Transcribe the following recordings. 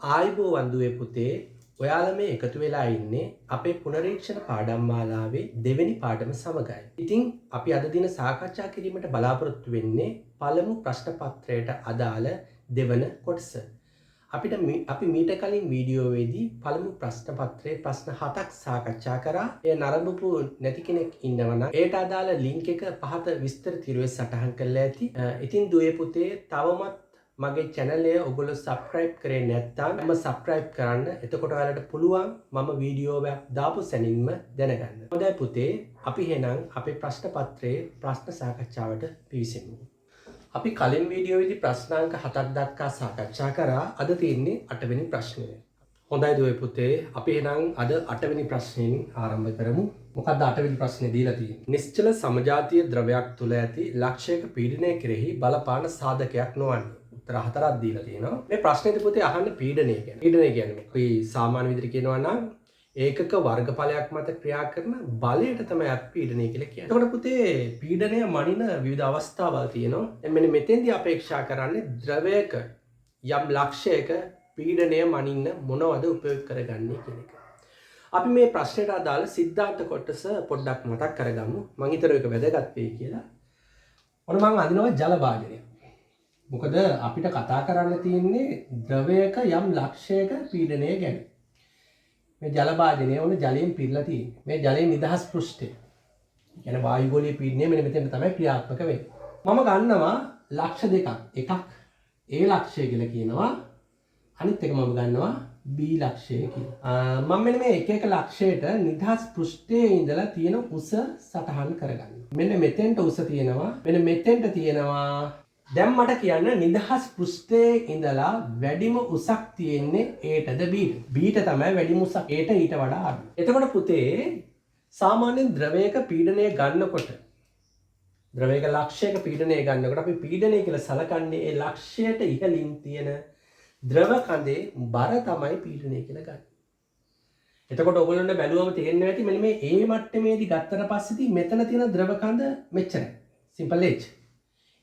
ආයුබෝවන් දුවේ පුතේ ඔයාලා මේ එකතු වෙලා ඉන්නේ අපේ පුනරීක්ෂණ පාඩම් මාලාවේ දෙවෙනි පාඩම සමගයි. ඉතින් අපි අද දින සාකච්ඡා කිරීමට බලාපොරොත්තු වෙන්නේ පළමු ප්‍රශ්න පත්‍රයට අදාළ දෙවන කොටස. අපි මීට කලින් වීඩියෝවේදී පළමු ප්‍රශ්න පත්‍රයේ ප්‍රශ්න 7ක් සාකච්ඡා කරා. ඒ නරඹපු නැති කෙනෙක් ඉන්නවනම් ඒට අදාළ ලින්ක් එක පහත විස්තර තිරුවේ සටහන් කරලා ඇති. ඉතින් දුවේ පුතේ තවමත් මගේ channel එක ඔයගොල්ලෝ subscribe කරේ නැත්නම් මම subscribe කරන්න. එතකොට ඔයාලට පුළුවන් මම වීඩියෝ එකක් දාපු සැනින්ම දැනගන්න. හොඳයි පුතේ අපි එහෙනම් අපේ ප්‍රශ්න පත්‍රයේ ප්‍රශ්න සාකච්ඡාවට පිවිසෙමු. අපි කලින් වීඩියෝවේදී ප්‍රශ්නාංක 7ක් දක්වා සාකච්ඡා කරා. අද තියෙන්නේ 8 වෙනි ප්‍රශ්නය. හොඳයි දුවේ පුතේ අපි එහෙනම් අද 8 වෙනි ප්‍රශ්නයෙන් ආරම්භ කරමු. මොකක්ද 8 වෙනි ප්‍රශ්නේ දීලා තියෙන්නේ? නිශ්චල සමජාතීය ද්‍රවයක් තුල ඇති ලක්ෂයක පීඩනය කෙරෙහි බලපාන සාධකයක් නොවන්නේ. උත්තර 4ක් දීලා තියෙනවා. මේ ප්‍රශ්නේදී පුතේ අහන්නේ පීඩනය ගැන. පීඩනය කියන්නේ අපි සාමාන්‍ය විදිහට කියනවා නම් ඒකක වර්ගඵලයක් මත ක්‍රියා කරන බලයට තමයි අපි පීඩනය කියලා කියන්නේ. එතකොට පුතේ පීඩනය මනින විවිධ අවස්ථාවල් තියෙනවා. දැන් මෙන්න මෙතෙන්දී අපේක්ෂා කරන්නේ ද්‍රවයක යම් ලක්ෂයක පීඩනය මනින්න මොනවද උපයෝග කරගන්නේ කියන එක. අපි මේ ප්‍රශ්නයට අදාළ සිද්ධාන්ත කොටස පොඩ්ඩක් මතක් කරගමු. මම හිතනවා ඒක වැදගත් වෙයි කියලා. ඔන්න මම අඳිනවා ජල භාජනය. මොකද අපිට කතා කරන්න තියෙන්නේ ද්‍රවයක යම් ලක්ෂයක පීඩනය ගැන. මේ ජල භාජනය ඕන ජලයෙන් පිරලා තියෙන්නේ. මේ ජලයේ නිදහස් පෘෂ්ඨය. කියන්නේ වායුගෝලීය පීඩනය මෙන්න මෙතන තමයි ක්‍රියාත්මක වෙන්නේ. මම ගන්නවා ලක්ෂ දෙකක්. එකක් A ලක්ෂය කියලා කියනවා. අනිත් එක මම ගන්නවා B ලක්ෂය කියලා. මම මෙන්න මේ එක එක ලක්ෂයට නිදහස් පෘෂ්ඨයේ ඉඳලා තියෙන උස සටහන් කරගන්නවා. මෙන්න මෙතෙන්ට උස තියෙනවා. මෙන්න මෙතෙන්ට තියෙනවා. දැන් මට කියන්න නිදහස් පෘෂ්ඨයේ ඉඳලා වැඩිම උසක් තියෙන්නේ Aටද Bට. Bට තමයි වැඩිම උසක්. Aට ඊට වඩා අඩු. එතකොට පුතේ සාමාන්‍යයෙන් ද්‍රවයක පීඩනය ගන්නකොට ද්‍රවයක ලක්ෂයක පීඩනය ගන්නකොට අපි පීඩනය කියලා සලකන්නේ ඒ ලක්ෂයට ඉහළින් තියෙන ද්‍රව කඳේ බර තමයි පීඩනය කියලා ගන්න. එතකොට ඔයගොල්ලන්ට බැලුවම තේරෙන්න ඇති මෙන්න මේ A මට්ටමේදී ගත්තට පස්සේදී මෙතන තියෙන ද්‍රව කඳ මෙච්චරයි. simple h.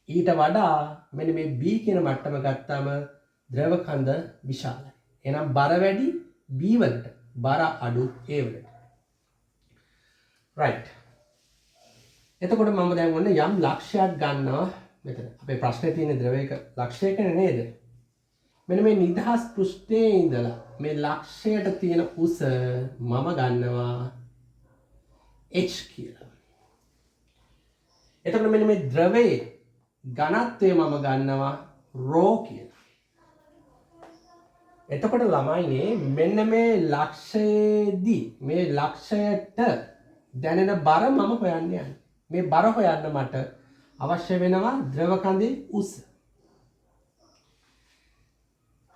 ඊට වඩා මෙන්න මේ B කියන මට්ටම ගත්තාම ද්‍රව කඳ විශාලයි. එහෙනම් බර වැඩි B වලට, බර අඩු A වලට. right. එතකොට මම දැන් ඔන්න යම් ලක්ෂයක් ගන්නවා මෙතන. අපේ ප්‍රශ්නේ තියෙන ද්‍රවයක ලක්ෂයකනේ නේද? මෙන්න මේ නිදහස් පෘෂ්ඨයේ ඉඳලා මේ ලක්ෂයට තියෙන උස මම ගන්නවා h කියලා. එතකොට මෙන්න මේ ද්‍රවයේ ඝනත්වය මම ගන්නවා rho කියලා. එතකොට ළමයිනේ මෙන්න මේ ලක්ෂයේදී මේ ලක්ෂයට දැනෙන බර මම හොයන්න යන්නේ. මේ බර හොයන්න මට අවශ්‍ය වෙනවා ද්‍රව කඳේ උස.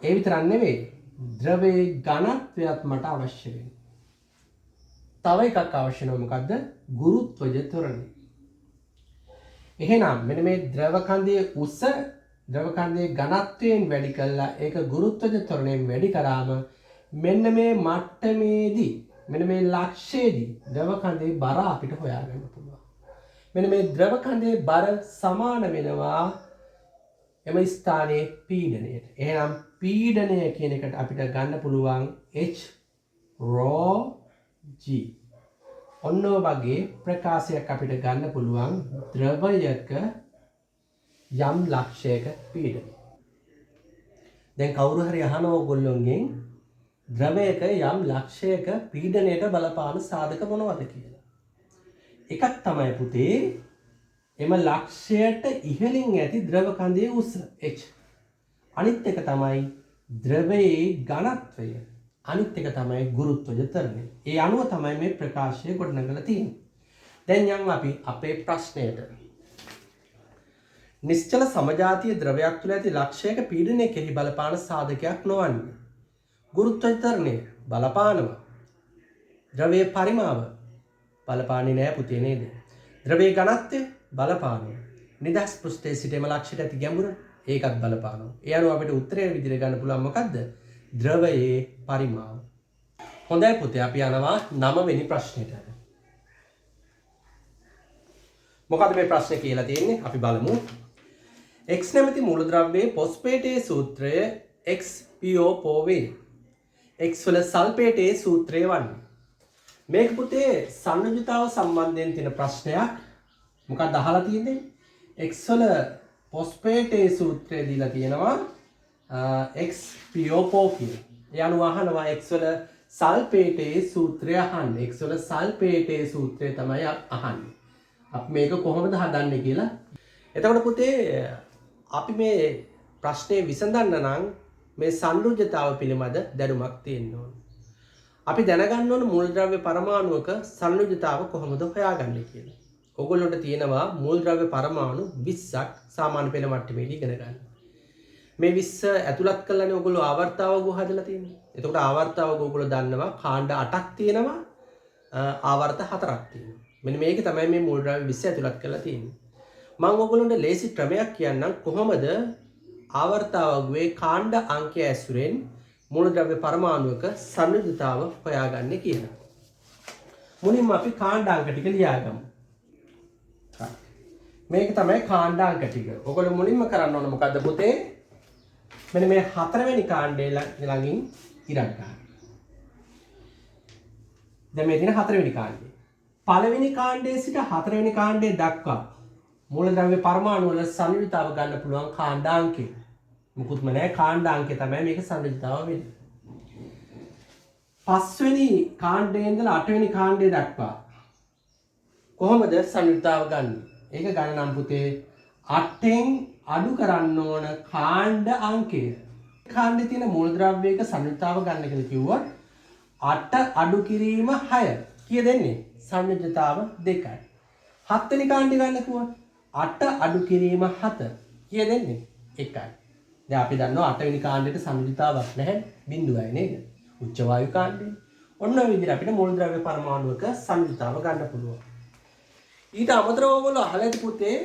ඒ විතරක් නෙවෙයි ද්‍රවයේ ඝනත්වයත් මට අවශ්‍ය වෙනවා. තව එකක් අවශ්‍ය වෙනවා මොකද්ද? ගුරුත්වජ ත්වරණය. එහෙනම් මෙන්න මේ ද්‍රව කඳේ උස ද්‍රව කඳේ ඝනත්වයෙන් වැඩි කළා ඒක ගුරුත්වජ ත්වරණයෙන් වැඩි කරාම මෙන්න මේ මට්ටමේදී මෙන්න මේ ලක්ෂයේදී ද්‍රව කඳේ බර අපිට හොයාගන්න පුළුවන්. මෙන්න මේ ද්‍රව කඳේ බර සමාන වෙනවා එම ස්ථානයේ පීඩනයට. එහෙනම් පීඩනය කියන එකට අපිට ගන්න පුළුවන් h rho g. ඔන්න ඔය වගේ ප්‍රකාශයක් අපිට ගන්න පුළුවන් ද්‍රවයක යම් ලක්ෂයක පීඩනය. දැන් කවුරු හරි අහනවා ඔයගොල්ලෝගෙන් ද්‍රවයක යම් ලක්ෂයක පීඩනයට බලපාන සාධක මොනවද කියලා. එකක් තමයි පුතේ එම ලක්ෂයට ඉහළින් ඇති ද්‍රව කඳේ උස h. අනිත් එක තමයි ද්‍රවයේ ඝනත්වය. අනිත් එක තමයි ගුරුත්වජ ත්වරණය. ඒ අනුව තමයි මේ ප්‍රකාශය ගොඩනගලා තියෙන්නේ. දැන් යමු අපි අපේ ප්‍රශ්නයට. නිශ්චල සමජාතීය ද්‍රවයක් තුළ ඇති ලක්ෂයක පීඩනය කෙරෙහි බලපාන සාධකයක් නොවන්නේ. ගුරුත්වජ ත්වරණය බලපානවා. ද්‍රවයේ පරිමාව බලපාන්නේ නෑ පුතේ නේද? ද්‍රවයේ ඝනත්වය බලපානවා. නිදහස් පෘෂ්ඨයේ සිට එම ලක්ෂයට ඇති ගැඹුර ඒකත් බලපානවා. ඒ අනුව අපිට උත්තරය විදිහට ගන්න පුළුවන් මොකද්ද? ද්‍රවයේ පරිමාව. හොඳයි පුතේ අපි යනවා 9 වෙනි ප්‍රශ්නෙට. මොකද මේ ප්‍රශ්නේ කියලා තියෙන්නේ අපි බලමු. X නැමැති මූලද්‍රව්‍යයේ පොස්පේටයේ සූත්‍රය XPO4 වේ. X වල සල්පේටයේ සූත්‍රය වන්නේ. මේක පුතේ සංයුජතාව සම්බන්ධයෙන් තියෙන ප්‍රශ්නයක්. මොකක්ද අහලා තියෙන්නේ? X වල පොස්පේටයේ සූත්‍රය දීලා තියෙනවා XPO4 කියලා. ඒ අනුව අහනවා X වල සල්පේටයේ සූත්‍රය අහන්න. X වල සල්පේටයේ සූත්‍රය තමයි අහන්නේ. අපි මේක කොහොමද හදන්නේ කියලා. එතකොට පුතේ අපි මේ ප්‍රශ්නේ විසඳන්න නම් මේ සංයුජතාව පිළිබඳ දැනුමක් තියෙන්න ඕන. අපි දැනගන්න ඕන මූලද්‍රව්‍ය පරමාණුවක සංයුජතාව කොහොමද හොයාගන්නේ කියලා. ඔයගොල්ලන්ට තියෙනවා මූලද්‍රව්‍ය පරමාණු 20ක් සාමාන්‍ය පෙළ මට්ටමේදී ඉගෙන ගන්න. මේ 20 ඇතුළත් කළානේ ඔයගොල්ලෝ ආවර්තාවක හදලා තියෙන්නේ. එතකොට ආවර්තාවක ඔයගොල්ලෝ දන්නවා කාණ්ඩ 8ක් තියෙනවා ආවර්ත 4ක් තියෙනවා. මෙන්න මේක තමයි මේ මූලද්‍රව්‍ය 20 ඇතුළත් කරලා තියෙන්නේ. මම ඔයගොල්ලන්ට ලේසි ක්‍රමයක් කියන්නම් කොහොමද ආවර්තාවකයේ කාණ්ඩ අංකය ඇසුරෙන් මූලද්‍රව්‍ය පරමාණුවක සංයුජතාව හොයාගන්නේ කියලා. මුලින්ම අපි කාණ්ඩ අංක ටික ලියාගමු. මේක තමයි කාණ්ඩ අංක ටික. ඔයගොල්ලෝ මුලින්ම කරන්න ඕන මොකද්ද පුතේ? මෙන්න මේ 4 වෙනි කාණ්ඩේ ළඟින් ඉරක් ගන්න. දැන් මේ තියෙන 4 වෙනි කාණ්ඩේ. පළවෙනි කාණ්ඩයේ සිට 4 වෙනි කාණ්ඩේ දක්වා මූලද්‍රව්‍ය පරමාණු වල සංයුජතාව ගන්න පුළුවන් කාණ්ඩ අංකය. මුකුත්ම නැහැ කාණ්ඩ අංකය තමයි මේක සංයුජතාව වෙන්නේ. 5 වෙනි කාණ්ඩේ ඉඳලා 8 වෙනි කාණ්ඩේ දක්වා කොහොමද සංයුජතාව ගන්න? ඒක ගන්න නම් පුතේ 8න් අඩු කරන්න ඕන කාණ්ඩ අංකය. කාණ්ඩේ තියෙන මූලද්‍රව්‍යයක සංයුජතාව ගන්න කියලා කිව්වොත් 8 අඩු කිරීම 6 කීය දෙන්නේ? සංයුජතාව 2යි. 7 වෙනි කාණ්ඩේ ගන්න කිව්වොත් 8 අඩු කිරීම 7 කීය දෙන්නේ? 1යි. දැන් අපි දන්නවා 8 වෙනි කාණ්ඩේට සංයුජතාවක් නැහැ බිඳුවයි නේද? උච්ච වායු කාණ්ඩේ. ඔන්න ඔය විදිහට අපිට මූලද්‍රව්‍ය පරමාණුවක සංයුජතාව ගන්න පුළුවන්. ඊට අමතරව ඔයගොල්ලෝ අහලා ඇති පුතේ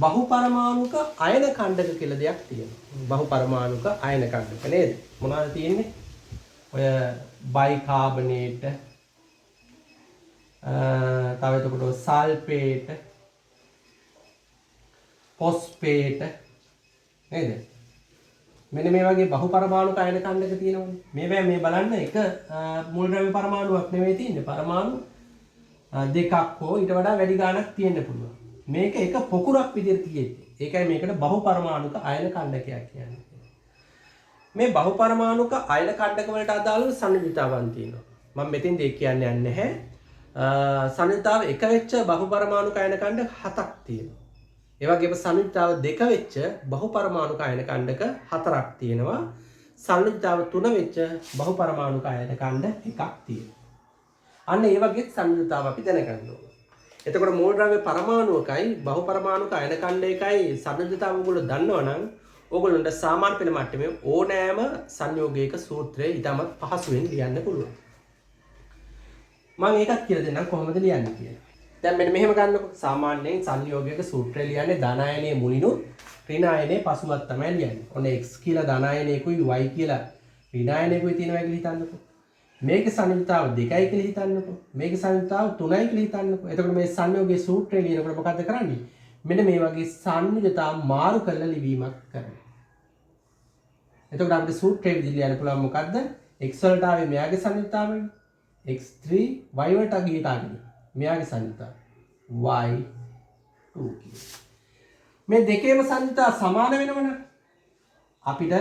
බහුපරමාණුක අයන කණ්ඩක කියලා දෙයක් තියෙනවා. බහුපරමාණුක අයන කණ්ඩක නේද? මොනවද තියෙන්නේ? ඔය බයිකාබනේට් තව එතකොට සල්ෆේට් ෆොස්ෆේට් නේද? මෙන්න මේ වගේ බහුපරමාණුක අයන කණ්ඩක තියෙනවනේ. මේවා මේ බලන්න එක මූලද්‍රව්‍ය පරමාණුවක් නෙවෙයි තියෙන්නේ. පරමාණු දෙකක් හෝ ඊට වඩා වැඩි ගාණක් තියෙන්න පුළුවන්. මේක එක පොකුරක් විදිහට තියෙන්නේ. ඒකයි මේකට බහුපරමාණුක අයන කණ්ඩකයක් කියන්නේ. මේ බහුපරමාණුක අයන කණ්ඩක වලට අදාළව සංයුජතාවන් තියෙනවා. මම මෙතෙන්දී ඒක කියන්නේ නැහැ. සංයුජතාව එක වෙච්ච බහුපරමාණුක අයන කණ්ඩක 7ක් තියෙනවා. ඒ වගේම සංයුජතාව දෙක වෙච්ච බහුපරමාණුක අයන කණ්ඩක 4ක් තියෙනවා. සංයුජතාව 3 වෙච්ච බහුපරමාණුක අයන කණ්ඩ එකක් තියෙනවා. අන්න ඒ වගේ සංයුජතාව අපි දැනගන්න ඕන. එතකොට මූලද්‍රව්‍ය පරමාණුකයි බහුපරමාණුක අයන කණ්ඩයකයි සංයුජතාව ඔයගොල්ලෝ දන්නවනම් ඕගොල්ලන්ට සාමාන්‍ය පෙළ මට්ටමේ ඕනෑම සංයෝගයක සූත්‍රය ඉතාමත් පහසුවෙන් ලියන්න පුළුවන්. මම ඒකත් කියලා දෙන්නම් කොහොමද ලියන්නේ කියලා. දැන් මෙන්න මෙහෙම ගන්නකො. සාමාන්‍යයෙන් සංයෝගයක සූත්‍රය ලියන්නේ ධනායනයේ මුලිනුත් ඍණායනයේ පසුවත් තමයි ලියන්නේ. ඔන්න x කියලා ධනායනයකුයි y කියලා ඍණායනයකුයි තියෙනවා කියලා හිතන්නකො. මේකේ සංයුජතාව 2යි කියලා හිතන්නකො. මේකේ සංයුජතාව 3යි කියලා හිතන්නකො. එතකොට මේ සංයෝගයේ සූත්‍රය ලියනකොට මොකද්ද කරන්නේ? මෙන්න මේ වගේ සංයුජතාව මාරු කරලා ලිවීමක් කරනවා. එතකොට අපිට සූත්‍රය විදිහට ලියන්න පුළුවන් මොකද්ද? x වලට ආවේ මෙයාගේ සංයුජතාවයි. x3 y වලට ගිහින් ආගෙන මෙයාගේ සංයුජතාව y2 කියලා. මේ දෙකේම සංයුජතාව සමාන වෙනවනේ. අපිට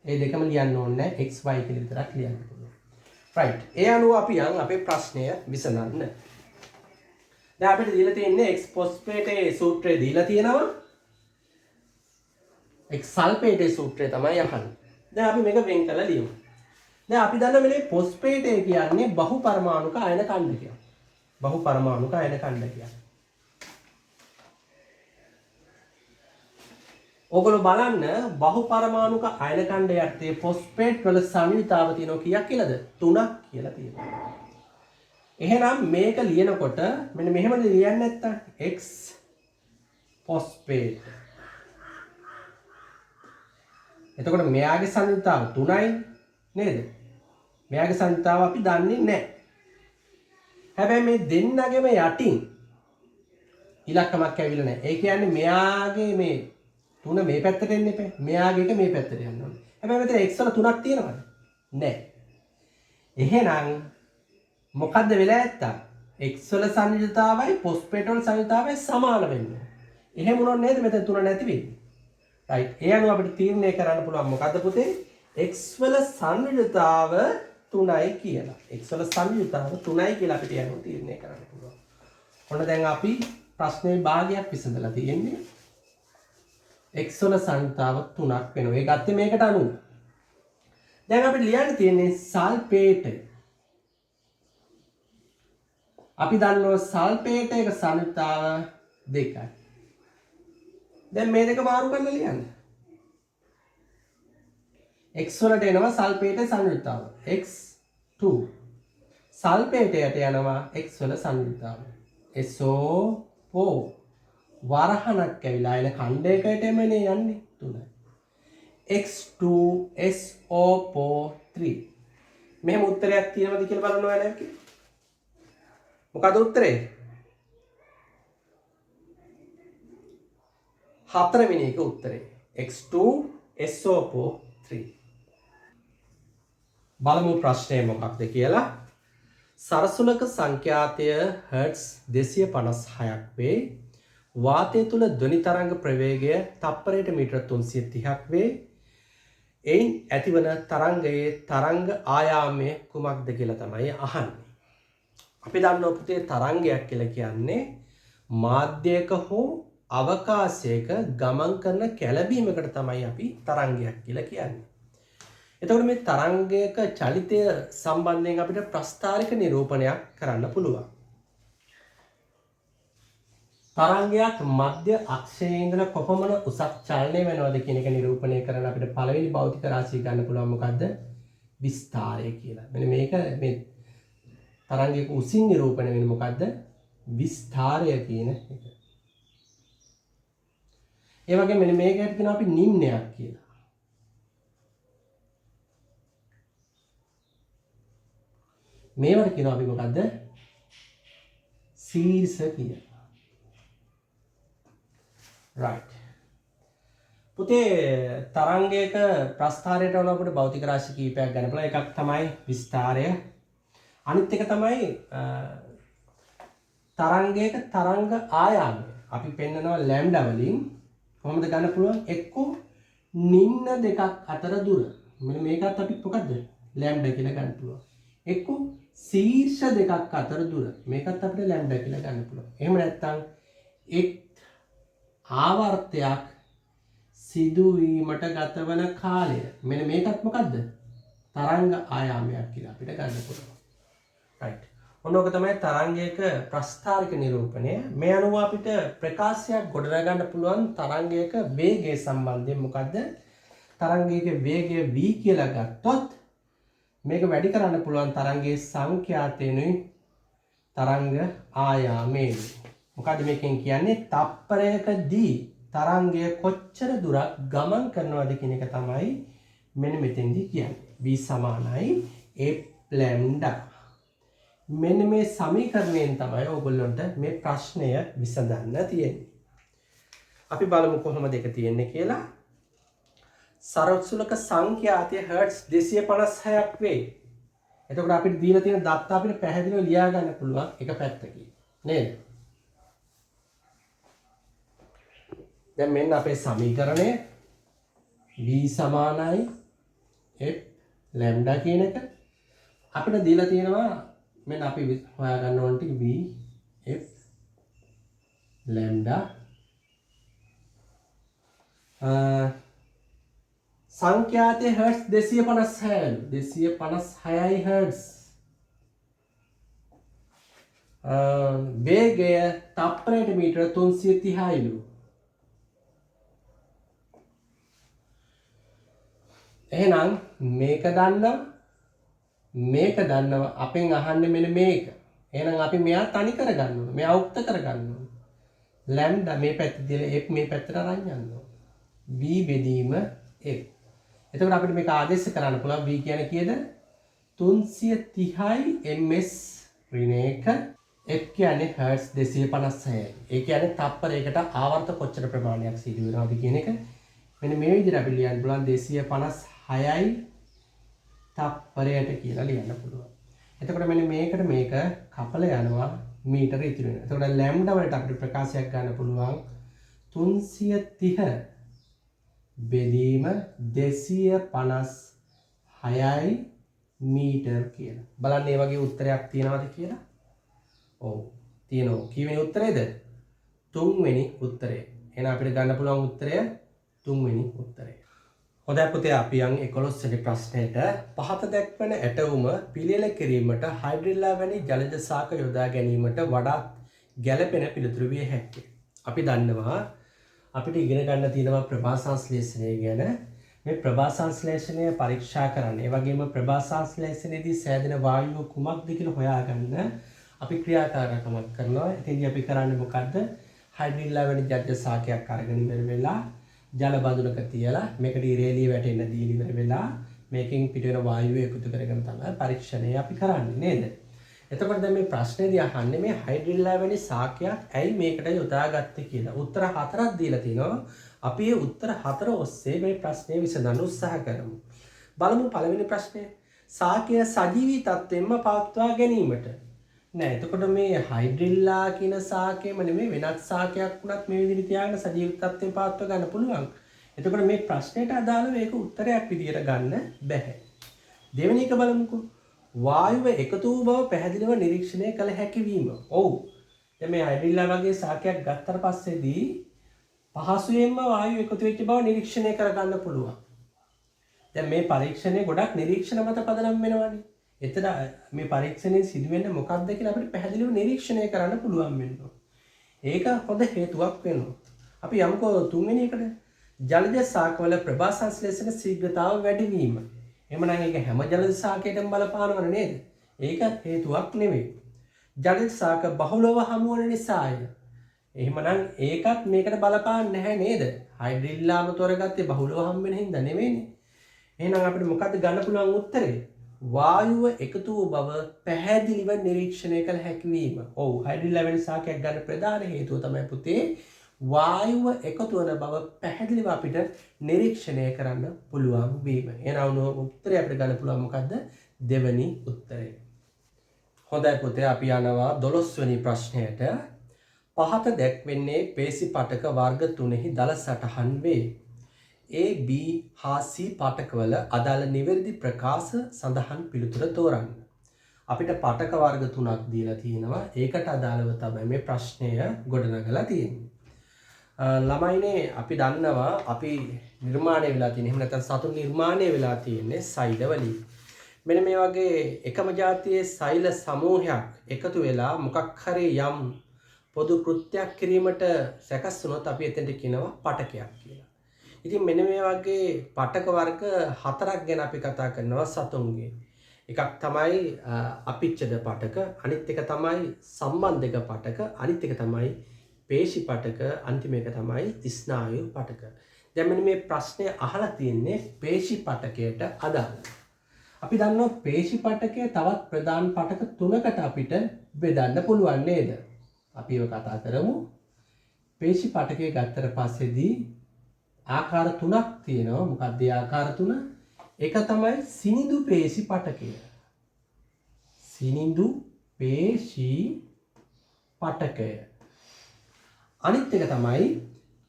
ඒ දෙකම ලියන්න ඕනේ නැහැ. x y කියලා විතරක් ලියන්න පුළුවන්. right. ඒ අනුව අපි යන් අපේ ප්‍රශ්නය විසඳන්න. දැන් අපිට දීලා තියෙන්නේ x ෆොස්ෆේටේ සූත්‍රය දීලා තියෙනවා. x සල්ෆේටේ සූත්‍රය තමයි අහන්නේ. දැන් අපි මේක වෙන් කරලා ලියමු. දැන් අපි දන්න මේ ෆොස්ෆේටේ කියන්නේ බහුපරමාණුක අයන කණ්ඩකයක්. බහුපරමාණුක අයන කණ්ඩකයක්. ඔයගොල්ලෝ බලන්න බහුපරමාණුක අයන කණ්ඩයන්ට ෆොස්ෆේට් වල සංයුතාව තියෙනවා කීයක් කියලාද? 3ක් කියලා තියෙනවා. එහෙනම් මේක ලියනකොට මෙන්න මෙහෙමද ලියන්නේ නැත්තම් x ෆොස්ෆේට්. එතකොට මෙයාගේ සංයුතාව 3යි නේද? මෙයාගේ සංයුතාව අපි දන්නේ නැහැ. හැබැයි මේ දෙන්නගෙම යටින් ඉලක්කමක් ඇවිල්ලා නැහැ. ඒ කියන්නේ මෙයාගේ මේ 3 මේ පැත්තට එන්න එපා. මෙයාගේ එක මේ පැත්තට යන්න ඕනේ. හැබැයි මෙතන x වල 3ක් තියෙනවද? නැහැ. එහෙනම් මොකද්ද වෙලා ඇත්තා? x වල සංයුතතාවයි phosphate වල සංයුතතාවයි සමාන වෙන්නේ. එහෙම වුණොත් නේද මෙතන 3 නැති වෙන්නේ. right. ඒ අනුව අපිට තීරණය කරන්න පුළුවන් මොකද්ද පුතේ? x වල සංයුතතාව 3යි කියලා. x වල සංයුතතාව 3යි කියලා අපිට යනවා තීරණය කරන්න පුළුවන්. ඔන්න දැන් අපි ප්‍රශ්නේ භාගයක් විසඳලා තියෙන්නේ. x වල සංයුතතාව 3ක් වෙනවා. ඒ ගත්තේ මේකට අනුව. දැන් අපිට ලියන්න තියෙන්නේ සල්ෆේට්. අපි දන්නවා සල්ෆේට් එක සංයුතතාව 2යි. දැන් මේ දෙක මාරු කරලා ලියන්න. x වලට එනවා සල්ෆේට් සංයුතතාව x2. සල්ෆේටයට යනවා x වල සංයුතතාව SO4. වරහණක් ඇවිලා එන ඛණ්ඩයකට එමනේ යන්නේ 3යි. x2SO4 3. මෙහෙම උත්තරයක් තියෙනවද කියලා බලන්න ඔයාලා කිව්වේ. මොකද උත්තරේ? 4 වෙනි එක උත්තරේ. x2SO4 3. බලමු ප්‍රශ්නය මොකක්ද කියලා. සරසුලක සංඛ්‍යාතය හර්ට්ස් 256ක් වේ. වාතය තුළ ධ්වනි තරංග ප්‍රවේගය තප්පරයට මීටර 330ක් වේ. එයින් ඇතිවන තරංගයේ තරංග ආයාමය කුමක්ද කියලා තමයි අහන්නේ. අපි දන්නවා පුතේ තරංගයක් කියලා කියන්නේ මාධ්‍යයක හෝ අවකාශයක ගමන් කරන කැළඹීමකට තමයි අපි තරංගයක් කියලා කියන්නේ. එතකොට මේ තරංගයක චලිතය සම්බන්ධයෙන් අපිට ප්‍රස්ථාරික නිරූපණයක් කරන්න පුළුවන්. තරංගයක් මධ්‍ය අක්ෂයේ ඉඳලා කොපමණ උසක් චලනය වෙනවද කියන එක නිරූපණය කරන්න අපිට පළවෙනි භෞතික රාශිය ගන්න පුළුවන් මොකද්ද? විස්තාරය කියලා. මෙන්න මේක මේ තරංගයක උසින් නිරූපණය වෙන්නේ මොකද්ද? විස්තාරය කියන එක. ඒ වගේම මෙන්න මේකට කියනවා අපි නිම්නයක් කියලා. මේවට කියනවා අපි මොකද්ද? ශීර්ෂ කියලා. right. පුතේ තරංගයක ප්‍රස්ථාරයට වුණ අපිට භෞතික රාශි කීපයක් ගන්න පුළුවන්. එකක් තමයි විස්තාරය. අනිත් එක තමයි තරංගයක තරංග ආයාමය. අපි පෙන්නනවා ලැම්ඩා වලින් කොහොමද ගන්න පුළුවන්? එක්කෝ නිම්න දෙකක් අතර දුර. මෙන්න මේකත් අපි මොකද්ද? ලැම්ඩා කියලා ගන්න පුළුවන්. එක්කෝ ශීර්ෂ දෙකක් අතර දුර. මේකත් අපිට ලැම්ඩා කියලා ගන්න පුළුවන්. එහෙම නැත්නම් එක් ආවර්තයක් සිදුවීමට ගතවන කාලය. මෙන්න මේකත් මොකද්ද? තරංග ආයාමයක් කියලා අපිට ගන්න පුළුවන්. right. ඔන්නෝක තමයි තරංගයක ප්‍රස්ථාරික නිරූපණය. මේ අනුව අපිට ප්‍රකාශයක් ගොඩනගන්න පුළුවන් තරංගයක වේගය සම්බන්ධයෙන්. මොකද්ද? තරංගයක වේගය v කියලා ගත්තොත් මේක වැඩි කරන්න පුළුවන් තරංගයේ සංඛ්‍යාතයෙන්ුයි තරංග ආයාමයෙන්. මොකද මේකෙන් කියන්නේ තප්පරයකදී තරංගය කොච්චර දුරක් ගමන් කරනවද කියන එක තමයි මෙන්න මෙතෙන්දී කියන්නේ. v සමානයි f lambda. මෙන්න මේ සමීකරණයෙන් තමයි ඔයගොල්ලන්ට මේ ප්‍රශ්නය විසඳන්න තියෙන්නේ. අපි බලමු කොහොමද ඒක තියෙන්නේ කියලා. සරසුලක සංඛ්‍යාතය හර්ට්ස් 256ක් වේ. එතකොට අපිට දීලා තියෙන දත්ත අපිට පැහැදිලිව ලියා ගන්න පුළුවන් එක පැත්තකින්. නේද? දැන් මෙන්න අපේ සමීකරණය v සමානයි f lambda කියන එක අපිට දීලා තියෙනවා. මෙන්න අපි හොයාගන්න ඕන ටික v f lambda සංඛ්‍යාතය හර්ට්ස් 256යි හර්ට්ස්. වේගය තප්පරයට මීටර 330යිලු. එහෙනම් මේක දන්නවා අපෙන් අහන්නේ මෙන්න මේක. එහෙනම් අපි මෙයා තනි කරගන්න ඕනේ. මෙයා උක්ත කරගන්න ඕනේ. ලැම්ඩා මේ පැත්තේ දාලා f මේ පැත්තට අරන් යන්න ඕනේ. v බෙදීම f. එතකොට අපිට මේක ආදේශ කරන්න පුළුවන් v කියන්නේ කීයද? 330යි ms ඍණ 1 F කියන්නේ හර්ට්ස් 256යි. ඒ කියන්නේ තප්පරයකට ආවර්ත කොච්චර ප්‍රමාණයක් සිදු වෙනවද කියන එක. මෙන්න මේ විදිහට අපි ලියන්න පුළුවන් 256යි තප්පරයට කියලා ලියන්න පුළුවන්. එතකොට මෙන්න මේකට මේක කපල යනවා මීටර ඉතිරි වෙනවා. එතකොට ලැම්ඩා වලට අපිට ප්‍රකාශයක් ගන්න පුළුවන් 330 බෙදීම 256යි මීටර් කියලා. බලන්න මේ වගේ උත්තරයක් තියෙනවද කියලා? ඔව් තියෙනවා. කීවෙනි උත්තරේද? තුන්වෙනි උත්තරය. එහෙනම් අපිට ගන්න පුළුවන් උත්තරය තුන්වෙනි උත්තරය. හොඳයි පුතේ අපි යන් 11 වෙනි ප්‍රශ්නෙට පහත දැක්වෙන ඇටවුම පිළියෙල කිරීමට හයිඩ්‍රිල්ලා වැනි ජලජ ශාක යොදා ගැනීමට වඩාත් ගැළපෙන පිළිතුරු විය හැකියි. අපි දන්නවා අපිට ඉගෙන ගන්න තියෙනවා ප්‍රභා සංශ්ලේෂණය ගැන. මේ ප්‍රභා සංශ්ලේෂණය පරීක්ෂා කරන්න. ඒ වගේම ප්‍රභා සංශ්ලේෂණයේදී සෑදෙන වායුව කුමක්ද කියලා හොයාගන්න අපි ක්‍රියාකාරකමක් කරනවා. එතෙන්දී අපි කරන්නේ මොකද්ද? හයිඩ්‍රිල්ලා වැනි ජලජ ශාකයක් අරගෙන ඉවර වෙලා ජල බඳුනක තියලා මේකට ඉරේලිය වැටෙන්න දීලා ඉවර වෙලා මේකෙන් පිට වෙන වායුව එකතු කරගෙන තමයි පරීක්ෂණය අපි කරන්නේ නේද? එතකොට දැන් මේ ප්‍රශ්නේදී අහන්නේ මේ හයිඩ්‍රිල්ලා වැනි ශාකයක් ඇයි මේකට යොදාගත්තේ කියලා. උත්තර 4ක් දීලා තිනවා. අපි මේ උත්තර 4 ඔස්සේ මේ ප්‍රශ්නේ විසඳන්න උත්සාහ කරමු. බලමු පළවෙනි ප්‍රශ්නය. ශාකය සජීවී තත්ත්වෙන්ම පවත්වා ගැනීමට. නෑ එතකොට මේ හයිඩ්‍රිල්ලා කියන ශාකයම නෙමෙයි වෙනත් ශාකයක් වුණත් මේ විදිහට තියාගෙන සජීවී තත්ත්වෙන් පවත්වා ගන්න පුළුවන්. එතකොට මේ ප්‍රශ්නෙට අදාළව ඒක උත්තරයක් විදියට ගන්න බැහැ. දෙවෙනි එක බලමුකෝ. වායුව එකතු වූ බව පැහැදිලිව නිරීක්ෂණය කළ හැකි වීම. ඔව්. දැන් මේ හයිඩ්‍රිල්ලා වගේ ශාකයක් ගත්තට පස්සේදී පහසුවෙන්ම වායුව එකතු වෙච්ච බව නිරීක්ෂණය කරගන්න පුළුවන්. දැන් මේ පරීක්ෂණය ගොඩක් නිරීක්ෂණ මත පදනම් වෙනවනේ. එතන මේ පරීක්ෂණයේ සිදුවෙන්නේ මොකක්ද කියලා අපිට පැහැදිලිව නිරීක්ෂණය කරන්න පුළුවන් වෙනවා. ඒක හොඳ හේතුවක් වෙනවා. අපි යමුකෝ තුන්වෙනි එකට. ජලජ ශාකවල ප්‍රභා සංශ්ලේෂණ ශීඝ්‍රතාව වැඩි වීම. එහෙමනම් ඒක හැම ජලජ ශාකයකටම බලපානවද නේද? ඒක හේතුවක් නෙවෙයි. ජලජ ශාක බහුලව හමු වන නිසාය. එහෙමනම් ඒකත් මේකට බලපාන්නේ නැහැ නේද? හයිඩ්‍රිල්ලාම තොරගත්තේ බහුලව හම් වෙන හින්දා නෙවෙයිනේ. එහෙනම් අපිට මොකද්ද ගන්න පුළුවන් උත්තරේ? වායුව එකතු වූ බව පැහැදිලිව නිරීක්ෂණය කළ හැකි වීම. ඔව් හයිඩ්‍රිල්ලා වැනි ශාකයක් ගන්න ප්‍රධාන හේතුව තමයි පුතේ වායුව එකතු වන බව පැහැදිලිව අපිට නිරීක්ෂණය කරන්න පුළුවන් වීම. එහෙනම් උත්තරය අපිට ගන්න පුළුවන් මොකද්ද? දෙවෙනි උත්තරය. හොඳයි පුතේ අපි යනවා 12 වෙනි ප්‍රශ්නයට. පහත දැක්වෙන්නේ පේශි පටක වර්ග 3හි දල සටහන් වේ. A, B හා C පටකවල අදාළ නිවැරදි ප්‍රකාශ සඳහන් පිළිතුර තෝරන්න. අපිට පටක වර්ග 3ක් දීලා තියෙනවා. ඒකට අදාළව තමයි මේ ප්‍රශ්නය ගොඩනගලා තියෙන්නේ. ළමයිනේ අපි දන්නවා අපි නිර්මාණය වෙලා තියෙන. එහෙම නැත්නම් සතුන් නිර්මාණය වෙලා තියෙන්නේ සෛල වලින්. මෙන්න මේ වගේ එකම જાතියේ සෛල සමූහයක් එකතු වෙලා මොකක් හරි යම් පොදු කෘත්‍යයක් කිරීමට සැකස් වුණොත් අපි එතනට කියනවා පටකයක් කියලා. ඉතින් මෙන්න මේ වගේ පටක වර්ග 4ක් ගැන අපි කතා කරනවා සතුන්ගේ. එකක් තමයි අපිච්ඡද පටක, අනිත් එක තමයි සම්බන්ධක පටක, අනිත් එක තමයි පේශි පටක, අන්තිම එක තමයි ස්නායු පටක. දැන් මෙන්න මේ ප්‍රශ්නය අහලා තියෙන්නේ පේශි පටකයට අදාළව. අපි දන්නවා පේශි පටකය තවත් ප්‍රධාන පටක 3කට අපිට බෙදන්න පුළුවන් නේද? අපි ඒක කතා කරමු. පේශි පටකය ගත්තට පස්සේදී ආකාර 3ක් තියෙනවා. මොකක්ද ඒ ආකාර 3? එක තමයි සිනිඳු පේශි පටකය. සිනිඳු පේශි පටකය. අනිත් එක තමයි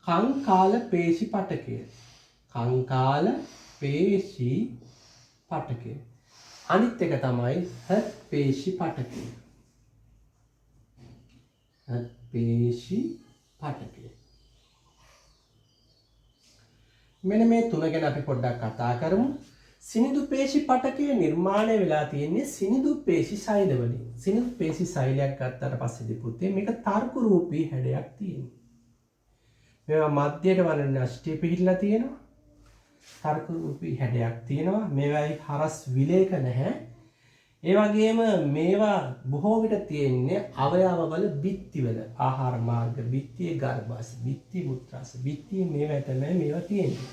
කංකාල පේශි පටකය. කංකාල පේශි පටකය. අනිත් එක තමයි හත් පේශි පටකය. හත් පේශි පටකය. මෙන්න මේ තුන ගැන අපි පොඩ්ඩක් කතා කරමු. සිනිඳු පේශි පටකය නිර්මාණය වෙලා තියෙන්නේ සිනිඳු පේශි සෛල වලින්. සිනිඳු පේශි සෛලයක් ගත්තට පස්සේදී පුතේ මේක තර්ක රූපී හැඩයක් තියෙනවා. මේවා මධ්‍යයට වන අෂ්ටි පිහිටලා තියෙනවා. තර්ක රූපී හැඩයක් තියෙනවා. මේවායි හරස් විලේක නැහැ. ඒ වගේම මේවා බොහෝ විට තියෙන්නේ අවයවවල බිත්තිවල ආහාර මාර්ග බිත්තියේ ගර්භාෂ බිත්ති මුත්‍රාශ බිත්තියේ මේවා තමයි මේවා තියෙන්නේ.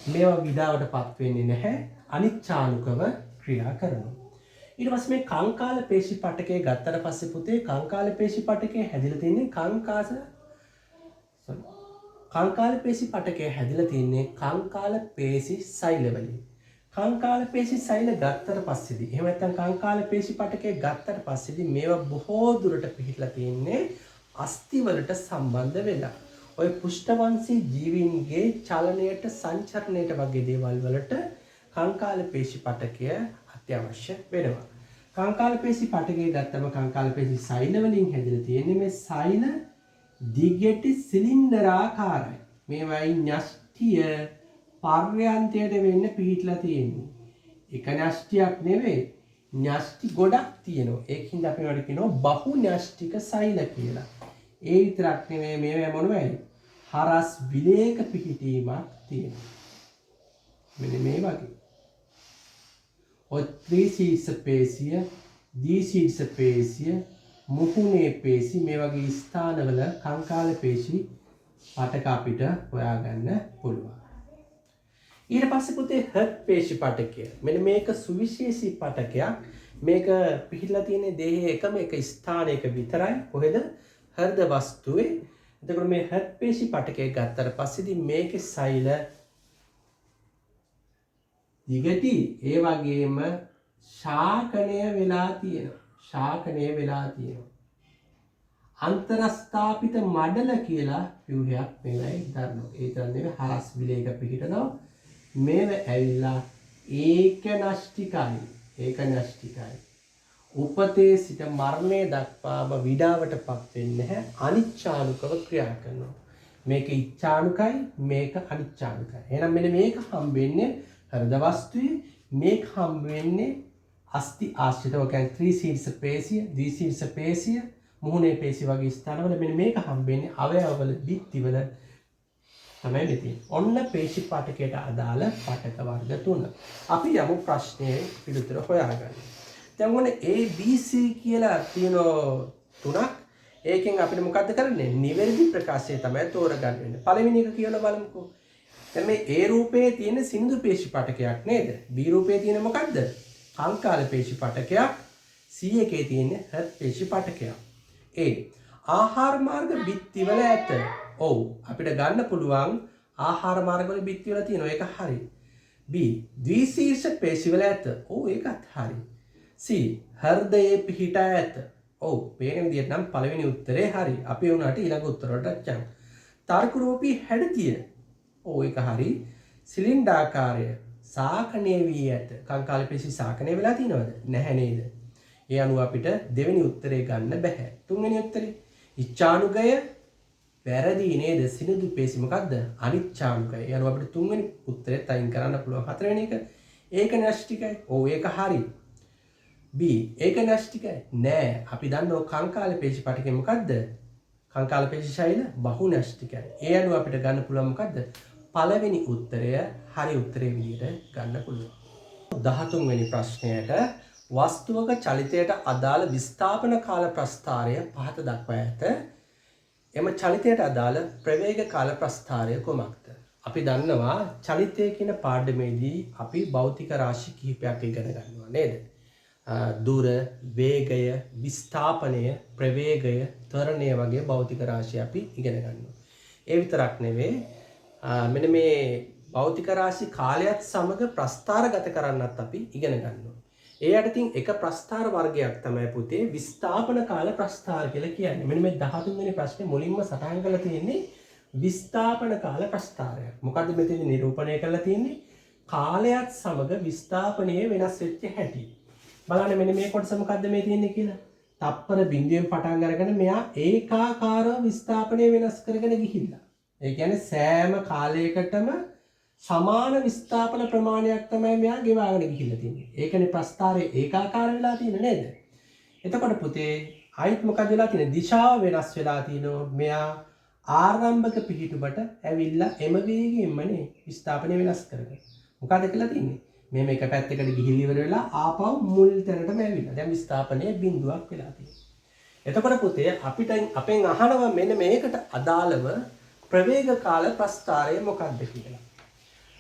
මේවා විඩාවටපත් වෙන්නේ නැහැ. අනිච්ඡානුකව ක්‍රියා කරනවා. ඊට පස්සේ මේ කංකාල පේශි පටකය ගත්තට පස්සේ පුතේ කංකාල පේශි පටකය හැදිලා තියෙන්නේ කංකාල පේශි පටකය හැදිලා තියෙන්නේ කංකාල පේශි සෛල වලින්. කංකාල පේශි සෛල ගත්තට පස්සේදී එහෙම නැත්නම් කංකාල පේශි පටකය ගත්තට පස්සේදී මේවා බොහෝ දුරට පිහිටලා තියෙන්නේ අස්ථි වලට සම්බන්ධ වෙලා. ඔය පෘෂ්ඨවංශී ජීවීන්ගේ චලනයට සංචරණයට වගේ දේවල් වලට කංකාල පේශි පටකය අත්‍යවශ්‍ය වෙනවා. කංකාල පේශි පටකය ගත්තම කංකාල පේශි සෛල වලින් හැදිලා තියෙන්නේ මේ සෛල දිගටි සිලින්ඩරාකාරයි. මේවයි න්‍යෂ්ටිය පර්යන්තයට වෙන්න පිහිටලා තියෙන්නේ. එක න්‍යෂ්ටියක් නෙවෙයි න්‍යෂ්ටි ගොඩක් තියෙනවා. ඒකින්ද අපි වල කියනවා බහු න්‍යෂ්ටික සෛල කියලා. ඒ විතරක් නෙවෙයි මේවා මොනවද? හරස් විලේක පිහිටීමක් තියෙනවා. මෙන්න මේ වගේ. ඔය ත්‍රිශීර්ෂ පේශිය, ද්විශීර්ෂ පේශිය, මුහුණේ පේශි මේ වගේ ස්ථානවල කංකාල පේශි පටක අපිට හොයාගන්න පුළුවන්. ඊට පස්සේ පුතේ හර්ට් පේශි පටකය. මෙන්න මේක සුවිශේෂී පටකයක්. මේක පිහිටලා තියෙන දේහයේ එකම එක ස්ථානයක විතරයි. කොහෙද? හෘද වස්තුවේ. එතකොට මේ හර්ට් පේශි පටකය ගත්තට පස්සේදී මේකේ සෛල දිගටි ඒ වගේම ශාකණය වෙලා තියෙනවා. ශාකණය වෙලා තියෙනවා. අන්තරස්ථාපිත මඩල කියලා ව්‍යුහයක් මේවයි දරනවා. ඒ තරන්නේ හරස් විලේක පිහිටනවා. මේව ඇවිල්ලා ඒක නෂ්ටිකයි. ඒක නෂ්ටිකයි. උපතේ සිට මරණය දක්වාම විඩාවටපත් වෙන්නේ නැහැ. අනිච්ඡානුකව ක්‍රියා කරනවා. මේක ඉච්ඡානුකයි, මේක අනිච්ඡානුකයි. එහෙනම් මෙන්න මේක හම්බෙන්නේ හෘද වස්තුවේ, මේක හම්බෙන්නේ අස්ථි ආශ්‍රිතව කියන්නේ ත්‍රිශීර්ෂ පේශිය, ද්විශීර්ෂ පේශිය, මුහුණේ පේශිය වගේ ස්ථානවල මෙන්න මේක හම්බෙන්නේ අවයවවල බිත්තිවල තමයි මෙතන. ඔන්න පේශි පටකයට අදාළ පටක වර්ග 3. අපි යමු ප්‍රශ්නයේ පිළිතුර හොයාගන්න. දැන් මොනේ A B C කියලා තියෙන තුනක්. ඒකෙන් අපිට මොකද්ද කරන්නේ? නිවැරදි ප්‍රකාශය තමයි තෝරගන්න වෙන්නේ. පළවෙනි එක කියලා බලමුකෝ. දැන් මේ A රූපයේ තියෙන සිනිඳු පේශි පටකයක් නේද? B රූපයේ තියෙන මොකද්ද? කංකාල පේශි පටකයක්. C එකේ තියෙන හෘද පේශි පටකයක්. A ආහාර මාර්ග බිත්තිවල ඇත. ඔව් අපිට ගන්න පුළුවන් ආහාර මාර්ගවල බිත්තිවල තියෙනවා. ඒක හරි. B ද්විශීර්ෂ පේශිවල ඇත. ඔව් ඒකත් හරි. C හෘදයේ පිහිටා ඇත. ඔව් මේකෙන් විදිහට නම් පළවෙනි උත්තරේ හරි. අපි උනාට ඊළඟ උත්තර වලට යමු. තර්කරූපී හැඩතිය. ඔව් ඒක හරි. සිලින්ඩාකාරය සාකණය වී ඇත. කංකාල පේශි සාකණය වෙලා තියෙනවද? නැහැ නේද? ඒ අනුව අපිට දෙවෙනි උත්තරේ ගන්න බෑ. තුන්වෙනි උත්තරේ ඉච්ඡානුගය වැරදි නේද? සිනිඳු පේශි මොකද්ද? අනිච්ඡානුගය. ඒ අනුව අපිට තුන්වෙනි උත්තරේ තයින් කරන්න පුළුවන්. හතරවෙනි එක ඒක නෂ්ටිකයි. ඔව් ඒක හරි. B ඒක නෂ්ටිකයි. නෑ. අපි දන්නෝ කංකාල පේශි පටකේ මොකද්ද? කංකාල පේශි ශෛල බහු නෂ්ටිකයි. ඒ අනුව අපිට ගන්න පුළුවන් මොකද්ද? පළවෙනි උත්තරය හරි උත්තරේ විදිහට ගන්න පුළුවන්. 13 වෙනි ප්‍රශ්නයට වස්තුවක චලිතයට අදාළ විස්ථාපන කාල ප්‍රස්ථාරය පහත දක්වා ඇත. එම චලිතයට අදාළ ප්‍රවේග කාල ප්‍රස්ථාරය කුමක්ද? අපි දන්නවා චලිතය කියන පාඩමේදී අපි භෞතික රාශි කිහිපයක් ඉගෙන ගන්නවා නේද? දුර, වේගය, විස්ථාපනය, ප්‍රවේගය, ත්වරණය වගේ භෞතික රාශි අපි ඉගෙන ගන්නවා. ඒ විතරක් නෙවෙයි මෙන්න මේ භෞතික රාශි කාලයත් සමග ප්‍රස්ථාරගත කරන්නත් අපි ඉගෙන ගන්නවා. ඒ යටතින් එක ප්‍රස්ථාර වර්ගයක් තමයි පුතේ විස්ථාපන කාල ප්‍රස්ථාර කියලා කියන්නේ. මෙන්න මේ 13 වෙනි ප්‍රශ්නේ මුලින්ම සටහන් කරලා තියෙන්නේ විස්ථාපන කාල ප්‍රස්ථාරය. මොකද්ද මෙතන නිරූපණය කරලා තියෙන්නේ? කාලයත් සමග විස්ථාපනයේ වෙනස් වෙච්ච හැටි. බලන්න මෙන්න මේ කොටස මොකද්ද මේ තියෙන්නේ කියලා. තප්පර බිඳුවෙන් පටන් අරගෙන මෙයා ඒකාකාරව විස්ථාපනය වෙනස් කරගෙන ගිහිල්ලා. ඒ කියන්නේ සෑම කාලයකටම සමාන විස්ථාපන ප්‍රමාණයක් තමයි මෙයා ගෙවාගෙන ගිහිල්ලා තියෙන්නේ. ඒකනේ ප්‍රස්ථාරයේ ඒකාකාර වෙලා තියෙන්නේ නේද? එතකොට පුතේ ආයිත් මොකද වෙලා තියෙන්නේ? දිශාව වෙනස් වෙලා තිනවා. මෙයා ආරම්භක පිහිටුවට ඇවිල්ලා එම වේගයෙන්මනේ විස්ථාපනය වෙනස් කරගන්නේ. මොකද කියලා තියෙන්නේ? මේ මේක පැත්තකට ගිහිල්ලා ඉවර වෙලා ආපහු මුල් තැනටම ඇවිල්ලා. දැන් විස්ථාපනයේ බිඳුවක් වෙලා තියෙනවා. එතකොට පුතේ අපිට අපෙන් අහනවා මෙන්න මේකට අදාළව ප්‍රවේග කාල ප්‍රස්ථාරය මොකක්ද කියලා.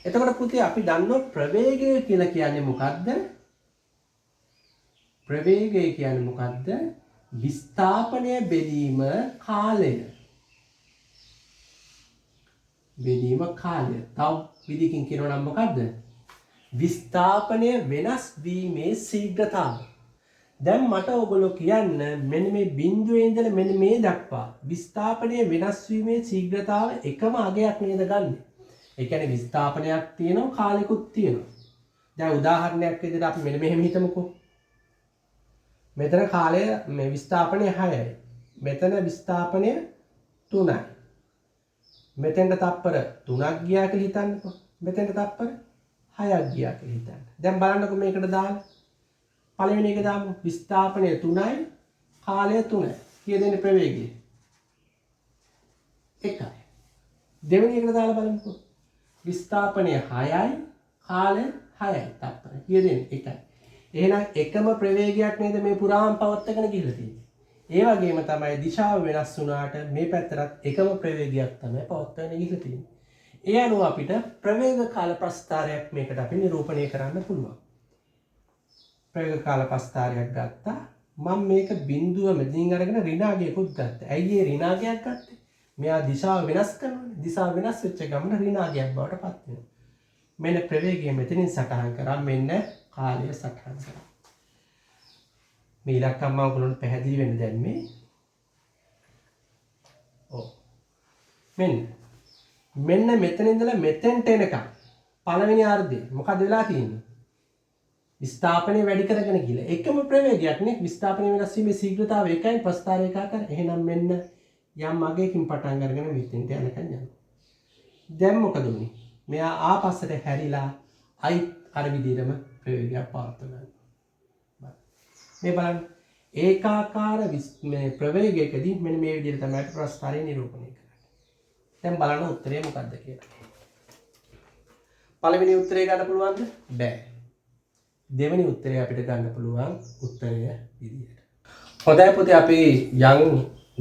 එතකොට පුතේ අපි දන්නවා ප්‍රවේගය කියලා කියන්නේ මොකක්ද? ප්‍රවේගය කියන්නේ මොකද්ද? විස්ථාපනය බෙදීම කාලය. බෙදීම කාලය. තව විදිහකින් කියනවා නම් මොකද්ද? විස්ථාපනය වෙනස් වීමේ ශීඝ්‍රතාවය. දැන් මට ඔයගොල්ලෝ කියන්න මෙන්න මේ බිඳුවේ ඉඳලා මෙන්න මේ දක්වා විස්ථාපනය වෙනස් වීමේ ශීඝ්‍රතාවය එකම අගයක් නේද ගන්නෙ? ඒ කියන්නේ විස්ථාපනයක් තියෙනවා කාලෙකුත් තියෙනවා. දැන් උදාහරණයක් විදිහට අපි මෙන්න මෙහෙම හිතමුකෝ. මෙතන කාලය මේ විස්ථාපනය 6යි. මෙතන විස්ථාපනය 3යි. මෙතෙන්ට තප්පර 3ක් ගියා කියලා හිතන්නකෝ. මෙතෙන්ට තප්පර 6ක් ගියා කියලා හිතන්න. දැන් බලන්නකෝ මේකට දාලා. පළවෙනි එක දාමු. විස්ථාපනය 3යි, කාලය 3යි. කීයද දෙන්නේ ප්‍රවේගය? 1යි. දෙවෙනි එකට දාලා බලමුකෝ. විස්ථාපනය 6යි, කාලය 6යි. තප්පර. කීයද දෙන්නේ? 1යි. එහෙනම් එකම ප්‍රවේගයක් නේද මේ පුරාම පවත්වාගෙන ගිහලා තියෙන්නේ. ඒ වගේම තමයි දිශාව වෙනස් වුණාට මේ පැත්තට එකම ප්‍රවේගයක් තමයි පවත්වාගෙන ගිහලා තියෙන්නේ. ඒ අනුව අපිට ප්‍රවේග කාල ප්‍රස්ථාරයක් මේකට අපි නිරූපණය කරන්න පුළුවන්. ප්‍රවේග කාල ප්‍රස්ථාරයක් ගත්තා. මම මේක බිඳුව මැදින් අරගෙන ඍණාගයකුත් ගත්තා. ඇයි ඒ ඍණාගයක් ගත්තේ? මෙයා දිශාව වෙනස් කරනවානේ. දිශාව වෙනස් වෙච්ච ගමන ඍණාගයක් බවට පත් වෙනවා. මෙන්න ප්‍රවේගය මෙතනින් සටහන් කරා. මෙන්න කාලය සටහන් කරා. මේ ඉලක්කම් මම ඔයගොල්ලන්ට පැහැදිලි වෙන්න දැන් මේ. ඔව්. මෙන්න මෙතන ඉඳලා මෙතෙන්ට එනකම් පළවෙනි අර්ධය මොකද වෙලා තියෙන්නේ? විස්ථාපනය වැඩි කරගෙන ගිහලා එකම ප්‍රවේගයක් නේ. විස්ථාපනය වෙනස් වීමේ ශීඝ්‍රතාවය එකයි, ප්‍රස්ථාරය එකාකාර. එහෙනම් මෙන්න යම් අගයකින් පටන් අරගෙන මෙතෙන්ට යනකම් යනවා. දැන් මොකද උනේ? මෙයා ආපස්සට හැරිලා අයි අර විදිහටම ප්‍රවේගයක් පවත්ව ගන්නවා. මේ බලන්න ඒකාකාර මේ ප්‍රවේගයකදී මෙන්න මේ විදිහට තමයි ප්‍රස්ථාරය නිරූපණය කරන්නේ. දැන් බලන්න උත්තරේ මොකක්ද කියලා. පළවෙනි උත්තරේ ගන්න පුළුවන්ද? බෑ. දෙවෙනි උත්තරේ අපිට ගන්න පුළුවන් උත්තරය විදිහට. හොඳයි පුතේ අපි යන්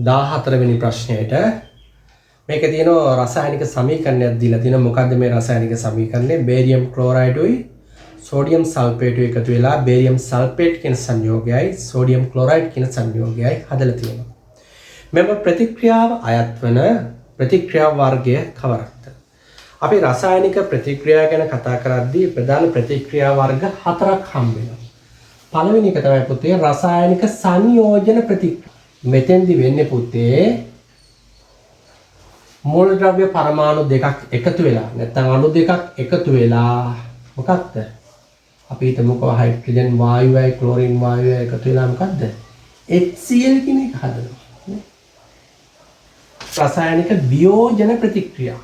14 වෙනි ප්‍රශ්නයට මේකේ තියෙනවා රසායනික සමීකරණයක් දීලා තියෙනවා. මොකද්ද මේ රසායනික සමීකරණය? බේරියම් ක්ලෝරයිඩුයි සෝඩියම් සල්ෆේට් එකතු වෙලා බේරියම් සල්ෆේට් කියන සංයෝගයයි සෝඩියම් ක්ලෝරයිඩ් කියන සංයෝගයයි හදලා තියෙනවා. මෙම ප්‍රතික්‍රියාව අයත් වන ප්‍රතික්‍රියා වර්ගය කවරක්ද? අපි රසායනික ප්‍රතික්‍රියා ගැන කතා කරද්දී ප්‍රධාන ප්‍රතික්‍රියා වර්ග 4ක් හම්බ වෙනවා. පළවෙනි එක තමයි පුතේ රසායනික සංයෝජන ප්‍රතික්‍රියා. මෙතෙන්දි වෙන්නේ පුතේ මූලද්‍රව්‍ය පරමාණු දෙකක් එකතු වෙලා නැත්නම් අණු දෙකක් එකතු වෙලා මොකක්ද? අපි හිතමුකෝ හයිඩ්‍රජන් වායුවයි ක්ලෝරින් වායුවයි එකතු වෙලා මොකද්ද? HCl කියන එක හදනවා. රසායනික වියෝජන ප්‍රතික්‍රියා.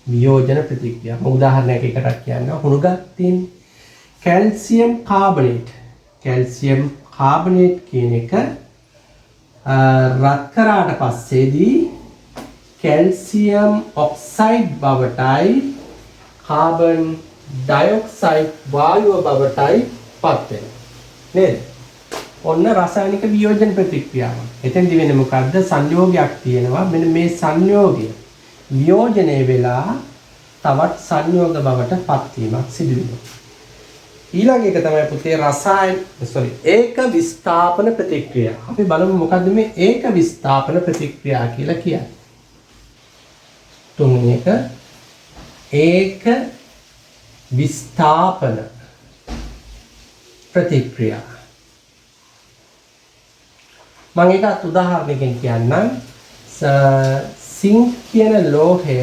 වියෝජන ප්‍රතික්‍රියා. උදාහරණයක් එකකට කියනවා. හුණු ගස් තියෙන කැල්සියම් කාබනේට්. කැල්සියම් කාබනේට් කියන එක රත් කරාට පස්සේදී කැල්සියම් ඔක්සයිඩ් බවටයි කාබන් ඩයොක්සයිඩ් වායුව බවටයි පත් වෙනවා. නේද? ඔන්න රසායනික වියෝජන ප්‍රතික්‍රියාව. එතෙන්දි වෙන්නේ මොකද්ද? සංයෝගයක් තියෙනවා. මෙන්න මේ සංයෝගය වියෝජනය වෙලා තවත් සංයෝග බවට පත් වීමක් සිදු වෙනවා. ඊළඟ එක තමයි පුතේ ඒක විස්ථාපන ප්‍රතික්‍රියා. අපි බලමු මොකද්ද මේ ඒක විස්ථාපන ප්‍රතික්‍රියා කියලා කියන්නේ. තුන්වෙනි එක ඒක විස්ථාපන ප්‍රතික්‍රියා. මම ඒකත් උදාහරණයකින් කියන්නම්. සිංක් කියන ලෝහය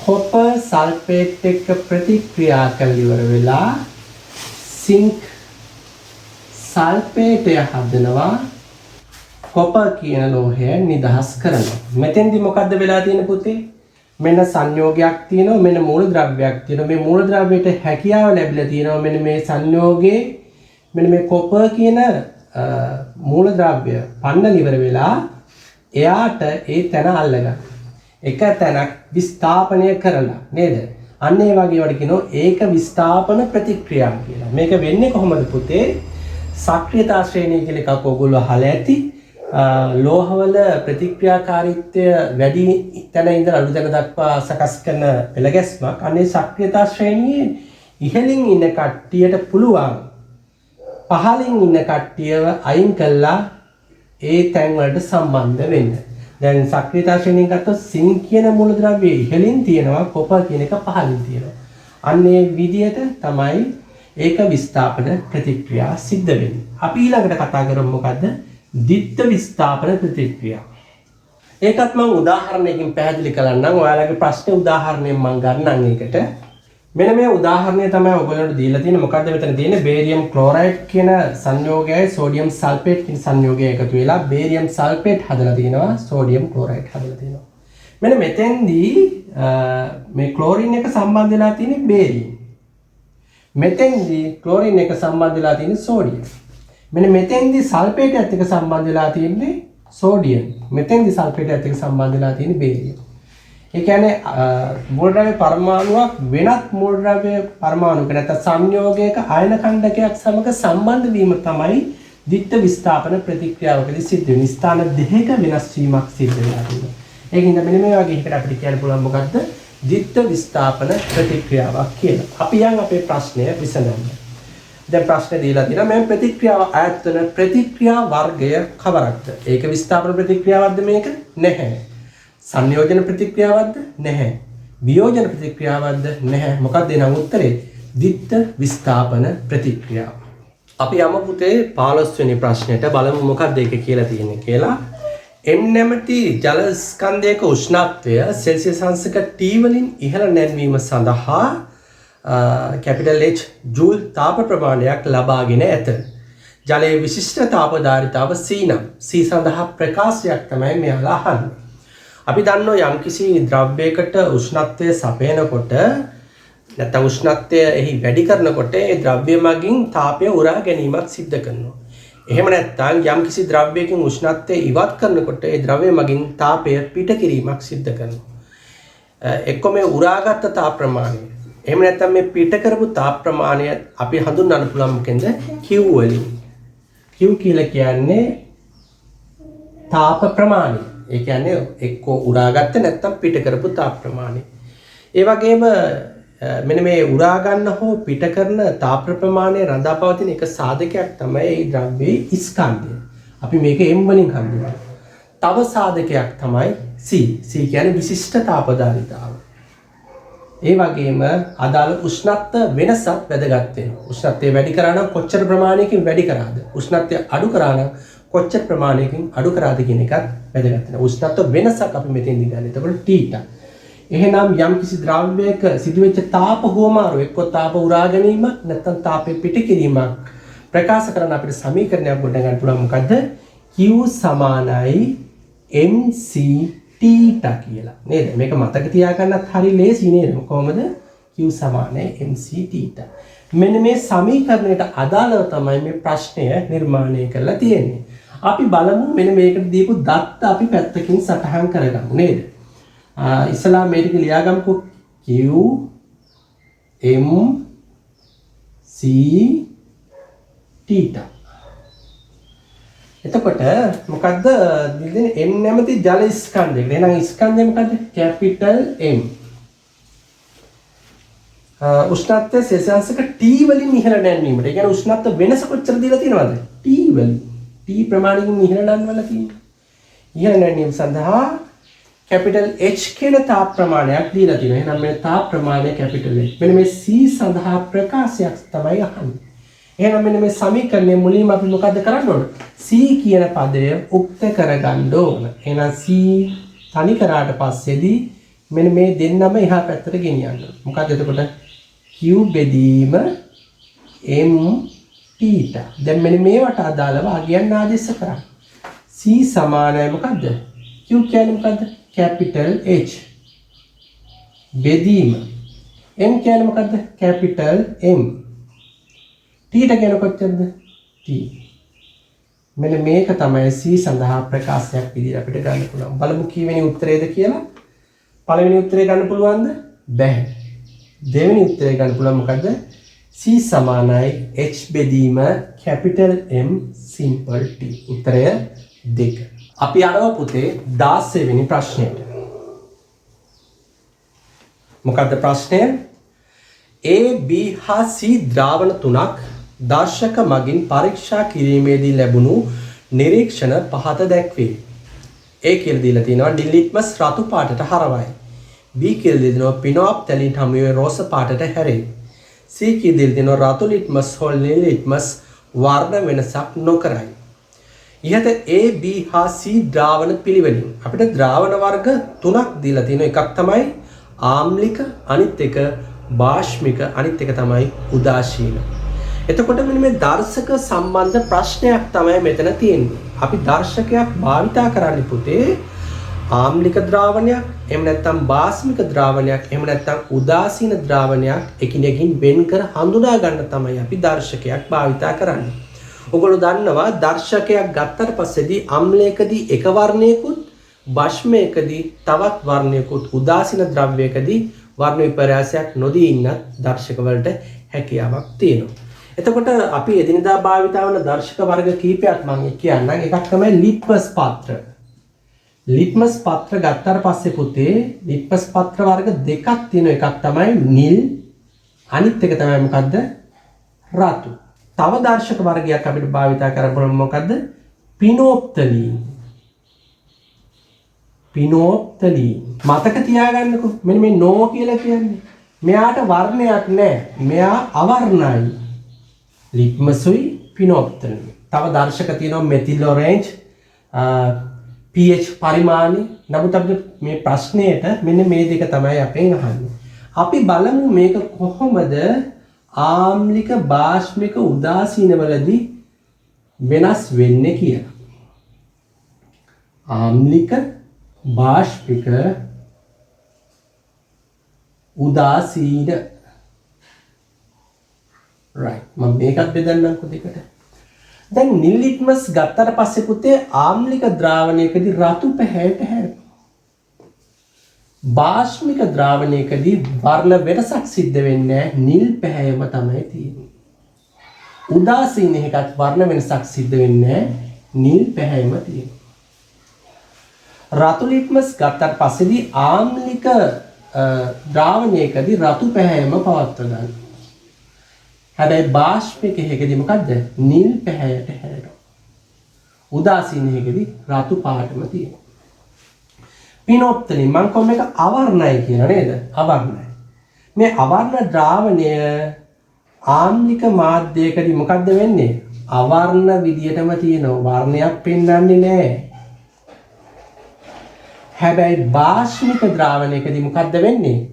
කොපර් සල්ෆේට් එක්ක ප්‍රතික්‍රියා කරලා ඉවර වෙලා සිංක් සල්ෆේටය හදනවා. කොපර් කියන ලෝහය නිදහස් කරනවා. මෙතෙන්දි මොකද්ද වෙලා තියෙන්නේ පුතේ? මෙන්න සංයෝගයක් තියෙනවා, මෙන්න මූලද්‍රව්‍යයක් තියෙනවා. මේ මූලද්‍රව්‍යයට හැකියාව ලැබිලා තියෙනවා. මෙන්න මේ සංයෝගයේ මෙන්න මේ කොපර් කියන මූලද්‍රව්‍ය පන්නන ඉවර වෙලා එයාට ඒ තැන අල්ලගන්න. එක තැනක් විස්ථාපනය කරලා නේද? අන්න ඒ වගේ වඩ කියනවා ඒක විස්ථාපන ප්‍රතික්‍රියා කියලා. මේක වෙන්නේ කොහොමද පුතේ? සක්‍රියතා ශ්‍රේණිය කියලා එකක් ඔයගොල්ලෝ අහලා ඇති. ලෝහවල ප්‍රතික්‍රියාකාරීත්වය වැඩි තැන ඉඳලා අඩු තැන දක්වා සකස් කරන පෙළගැස්මක්. අනේ සක්‍රියතා ශ්‍රේණියේ ඉහළින් ඉන්න කට්ටියට පුළුවන් පහලින් ඉන්න කට්ටියව අයින් කළා ඒ තැන් වලට සම්බන්ධ වෙන්න. දැන් සක්‍රීයතාවයෙන් ගත්තොත් සින් කියන මූලද්‍රව්‍ය ඉහළින් තියෙනවා, කොපර් කියන එක පහළින් තියෙනවා. අන්න ඒ විදියට තමයි ඒක විස්ථාපන ප්‍රතික්‍රියා සිද්ධ වෙන්නේ. අපි ඊළඟට කතා කරමු මොකද්ද? ද්විත්ව විස්ථාපන ප්‍රතික්‍රියා. ඒකත් මම උදාහරණයකින් පැහැදිලි කරන්නම්. ඔයාලගේ ප්‍රශ්නේ උදාහරණයෙන් මම ගන්නම් ඒකට. මෙන්න මේ උදාහරණය තමයි ඔයගොල්ලන්ට දීලා තියෙන්නේ. මොකද්ද මෙතන තියෙන්නේ? බේරියම් ක්ලෝරයිඩ් කියන සංයෝගයයි සෝඩියම් සල්ෆේට් කියන සංයෝගය එකතු වෙලා බේරියම් සල්ෆේට් හදලා තියෙනවා, සෝඩියම් ක්ලෝරයිඩ් හදලා තියෙනවා. මෙන්න මෙතෙන්දී මේ ක්ලෝරින් එක සම්බන්ධ වෙලා තියෙන්නේ බේරියම්. මෙතෙන්දී ක්ලෝරින් එක සම්බන්ධ වෙලා තියෙන්නේ සෝඩියම්. මෙන්න මෙතෙන්දී සල්ෆේට් එක්ක සම්බන්ධ වෙලා තියෙන්නේ සෝඩියම්. මෙතෙන්දී සල්ෆේට් එක්ක සම්බන්ධ වෙලා තියෙන්නේ බේරියම්. ඒ කියන්නේ මූලද්‍රව්‍ය පරමාණුවක් වෙනත් මූලද්‍රව්‍ය පරමාණුක නැත්නම් සංයෝගයක ආයන ඛණ්ඩකයක් සමග සම්බන්ධ වීම තමයි ද්විත්ව විස්ථාපන ප්‍රතික්‍රියාවකදී සිද්ධ වෙන ස්ථාන දෙකක වෙනස් වීමක් සිද්ධ වෙනවා කියන්නේ. ඒකින්ද මෙන්න මේ වගේ එකකට අපිට කියන්න පුළුවන් මොකද්ද? ද්විත්ව විස්ථාපන ප්‍රතික්‍රියාවක් කියලා. අපි යන් අපේ ප්‍රශ්නය විසඳන්න. දැන් ප්‍රශ්නේ දීලා තියෙනවා මේ ප්‍රතික්‍රියාව ඈත් වෙන ප්‍රතික්‍රියා වර්ගය කවරක්ද? ඒක විස්ථාපන ප්‍රතික්‍රියාවක්ද මේක? නැහැ. සංයෝජන ප්‍රතික්‍රියාවක්ද? නැහැ. වියෝජන ප්‍රතික්‍රියාවක්ද? නැහැ. මොකක්ද එනම් උත්තරේ? ද්විත්ව විස්ථාපන ප්‍රතික්‍රියාව. අපි යමු පුතේ 15 වෙනි ප්‍රශ්නෙට බලමු මොකක්ද ඒක කියලා තියෙන්නේ කියලා. M නැමැති ජල ස්කන්ධයක උෂ්ණත්වය සෙල්සියස් අංශක T වලින් ඉහළ නැංවීම සඳහා කැපිටල් H ජූල් තාප ප්‍රමාණයක් ලබාගෙන ඇත. ජලයේ විශිෂ්ට තාපධාරිතාව C නම් C සඳහා ප්‍රකාශයක් තමයි මෙයාලා අහන්නේ. අපි දන්නවා යම්කිසි ද්‍රව්‍යයකට උෂ්ණත්වය සපයනකොට නැත්නම් උෂ්ණත්වය එහි වැඩි කරනකොට ඒ ද්‍රව්‍ය මගින් තාපය උරා ගැනීමක් සිද්ධ කරනවා. එහෙම නැත්නම් යම්කිසි ද්‍රව්‍යයකින් උෂ්ණත්වය ඉවත් කරනකොට ඒ ද්‍රව්‍ය මගින් තාපය පිට කිරීමක් සිද්ධ කරනවා. එක්ක මේ උරාගත් තාප ප්‍රමාණය. එහෙම නැත්නම් මේ පිට කරපු තාප ප්‍රමාණය අපි හඳුන්වන්න පුළුවන් මොකෙන්ද? Q වලින්. Q කියලා කියන්නේ තාප ප්‍රමාණය. ඒ කියන්නේ එක්ක උරාගත්තේ නැත්නම් පිට කරපු තාප ප්‍රමාණය. ඒ වගේම මෙන්න මේ උරා ගන්න හෝ පිට කරන තාප ප්‍රමාණය රඳාපවතින එක සාධකයක් තමයි මේ ද්‍රව්‍යයේ ස්කන්ධය. අපි මේක M වලින් හඳුන්වනවා. තව සාධකයක් තමයි C. C කියන්නේ විශිෂ්ට තාපධාරිතාව. ඒ වගේම අදාළ උෂ්ණත්ව වෙනසක් වැදගත් වෙනවා. උෂ්ණත්වය වැඩි කරා නම් කොච්චර ප්‍රමාණයකින් වැඩි කරාද? උෂ්ණත්වය අඩු කරා නම් කොච්චර ප්‍රමාණයකින් අඩු කරාද කියන එකත් වැදගත් වෙනවා. උෂ්ණත්ව වෙනසක් අපි මෙතෙන්දි ගන්න. එතකොට θ. එහෙනම් යම්කිසි ද්‍රව්‍යයක සිදුවෙච්ච තාප හුවමාරු එක්ක තාප උරා ගැනීමක් නැත්නම් තාපය පිට කිරීමක් ප්‍රකාශ කරන අපිට සමීකරණයක් ගොඩ ගන්න පුළුවන් මොකද්ද? Q සමානයි mc θ කියලා. නේද? මේක මතක තියාගන්නත් හරි ලේසි නේද? කොහොමද? Q සමානයි mc θ. මෙන්න මේ සමීකරණයට අදාළව තමයි මේ ප්‍රශ්නය නිර්මාණය කරලා තියෙන්නේ. අපි බලමු මෙන්න මේකට දීපු දත්ත අපි පැත්තකින් සටහන් කරගමු නේද? ඉස්සලා මේ ටික ලියාගමුකෝ. Q M C θ. එතකොට මොකද්ද දෙන්නේ? M නැමැති ජල ස්කන්ධය. එහෙනම් ස්කන්ධය මොකද්ද? Capital M. උෂ්ණත්වය සෙල්සියස්ක T වලින් ඉහළ නැංවීමට. ඒ කියන්නේ උෂ්ණත්ව වෙනස කොච්චර දීලා තියෙනවද? T වලින්. T ප්‍රමාණයකින් ඉහළ නැංවලා තියෙනවා. ඉහළ නැංවීම සඳහා කැපිටල් H කියන තාප ප්‍රමාණයක් දීලා තියෙනවා. එහෙනම් මේ තාප ප්‍රමාණය කැපිටල් H. මෙන්න මේ C සඳහා ප්‍රකාශයක් තමයි අහන්නේ. එහෙනම් මෙන්න මේ සමීකරණය මුලින්ම අපි මොකද්ද කරන්න ඕන? C කියන පදය උක්ත කරගන්න ඕන. එහෙනම් C තනි කරාට පස්සේදී මෙන්න මේ දෙන්නම එහා පැත්තට ගෙනියන්න. මොකද්ද එතකොට? Q බෙදීම M θ. දැන් මෙන්න මේවට අදාළව අගයන් ආදේශ කරා. C සමානයි මොකද්ද? Q කියන්නේ මොකද්ද? Capital H. බෙදීම M කියන්නේ මොකද්ද? Capital M. θ කියන්නේ කොච්චරද? T. මෙන්න මේක තමයි C සඳහා ප්‍රකාශයක් විදිහට අපිට ගන්න පුළුවන්. බලමු කීවෙනි උත්තරේද කියලා. පළවෙනි උත්තරේ ගන්න පුළුවන්ද? බැහැ. දෙවෙනි උත්තරේ ගන්න පුළුවන් මොකද්ද? C සමානයි H බෙදීම කැපිටල් M සිම්පල් T. උත්තරය 2. අපි යනවා පුතේ 16 වෙනි ප්‍රශ්නයට. මොකද්ද ප්‍රශ්නය? A, B හා C ද්‍රාවණ තුනක් දර්ශක මගින් පරීක්ෂා කිරීමේදී ලැබුණු නිරීක්ෂණ පහත දැක්වේ. A කියලා දීලා තියෙනවා නිල් ලිට්මස් රතු පාටට හරවයි. B කියලා දීලා පිනෝප්තලින් හමුවේ රෝස පාටට හැරේ. C කියලා දීලා රතු ලිට්මස් හොල් නිල් ලිට්මස් වර්ණ වෙනසක් නොකරයි. ඉහත A B හා C ද්‍රාවණ පිළිවෙලින් අපිට ද්‍රාවණ වර්ග තුනක් දීලා තියෙනවා. එකක් තමයි ආම්ලික, අනිත් එක බාෂ්මික, අනිත් එක තමයි උදාසීන. එතකොට මෙන්න මේ දර්ශක සම්බන්ධ ප්‍රශ්නයක් තමයි මෙතන තියෙන්නේ. අපි දර්ශකයක් භාවිතා කරන්න පුතේ ආම්ලික ද්‍රාවණයක්, එහෙම නැත්නම් බාෂ්මික ද්‍රාවණයක්, එහෙම නැත්නම් උදාසීන ද්‍රාවණයක් එකිනෙකින් වෙන් කර හඳුනා ගන්න තමයි අපි දර්ශකයක් භාවිතා කරන්නේ. ඔයගොල්ලෝ දන්නවා දර්ශකයක් ගත්තට පස්සේදී අම්ලයකදී එක වර්ණයකුත්, බාෂ්මයකදී තවත් වර්ණයකුත්, උදාසීන ද්‍රව්‍යයකදී වර්ණ විපර්යාසයක් නොදී ඉන්නත් දර්ශක වලට හැකියාවක් තියෙනවා. එතකොට අපි එදිනදා භාවිතා වන දර්ශක වර්ග කීපයක් මම කියන්නම්. එකක් තමයි ලිට්මස් පත්‍ර. ලිට්මස් පත්‍ර ගත්තාට පස්සේ පුතේ ලිට්මස් පත්‍ර වර්ග දෙකක් තියෙනවා. එකක් තමයි නිල්, අනිත් එක තමයි මොකද්ද? රතු. තව දර්ශක වර්ගයක් අපිට භාවිතා කරන්න පුළුවන් මොකද්ද? පිනෝප්තලීන්. පිනෝප්තලීන්. මතක තියාගන්නකෝ. මෙන්න මේ නෝ කියලා කියන්නේ. මෙයාට වර්ණයක් නැහැ. මෙයා අවර්ණයි. ලිට්මසුයි පිනෝප්තලීන්. තව දර්ශක තියෙනවා මෙතිල් ඔරෙන්ජ්, pH පරිමාණය. නමුත් අපිට මේ ප්‍රශ්නයට මෙන්න මේ දෙක තමයි අපෙන් අහන්නේ. අපි බලමු මේක කොහොමද ආම්ලික, බාෂ්මික, උදාසීන වලදී වෙනස් වෙන්නේ කියලා. ආම්ලික, බාෂ්මික, උදාසීන. right. මම මේකත් බෙදන්නම්කෝ දෙකට. දැන් නිල් ලිට්මස් ගත්තට පස්සේ පුතේ ආම්ලික ද්‍රාවණයකදී රතු පැහැයට හැරෙනවා. බාෂ්මික ද්‍රාවණයකදී වර්ණ වෙනසක් සිද්ධ වෙන්නේ නැහැ. නිල් පැහැයම තමයි තියෙන්නේ. උදාසීන එකත් වර්ණ වෙනසක් සිද්ධ වෙන්නේ නැහැ. නිල් පැහැයම තියෙනවා. රතු ලිට්මස් ගත්තට පස්සේදී ආම්ලික ද්‍රාවණයකදී රතු පැහැයම පවත්ව ගන්න. හැබැයි බාෂ්මික එකේදී මොකද්ද? නිල් පැහැයට හැරෙනවා. උදාසීන එකේදී රතු පාටම තියෙනවා. පිනෝප්තලින් මම කොහොම එක අවර්ණයි කියලා නේද? අවර්ණයි. මේ අවර්ණ ද්‍රාවණය ආම්ලික මාධ්‍යයකදී මොකද්ද වෙන්නේ? අවර්ණ විදියටම තියෙනවා. වර්ණයක් පෙන්වන්නේ නැහැ. හැබැයි බාෂ්මික ද්‍රාවණයකදී මොකද්ද වෙන්නේ?